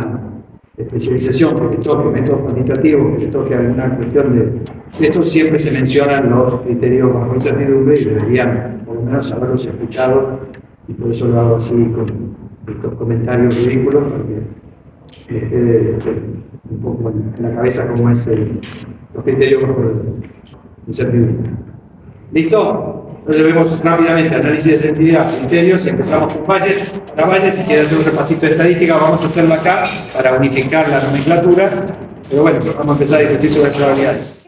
Speaker 2: especialización, porque toque métodos cuantitativos, que toque alguna cuestión de esto, siempre se mencionan los criterios bajo incertidumbre y deberían, por lo menos, haberlos escuchado, y por eso lo hago así con estos comentarios ridículos, porque les quede un poco en la cabeza cómo es los criterios bajo incertidumbre. ¿Listo? Entonces vemos rápidamente análisis de sensibilidad, criterios y empezamos con Bayes. Para Bayes, si quieren hacer un repasito de estadística, vamos a hacerlo acá para unificar la nomenclatura. Pero bueno, vamos a empezar a discutir sobre probabilidades.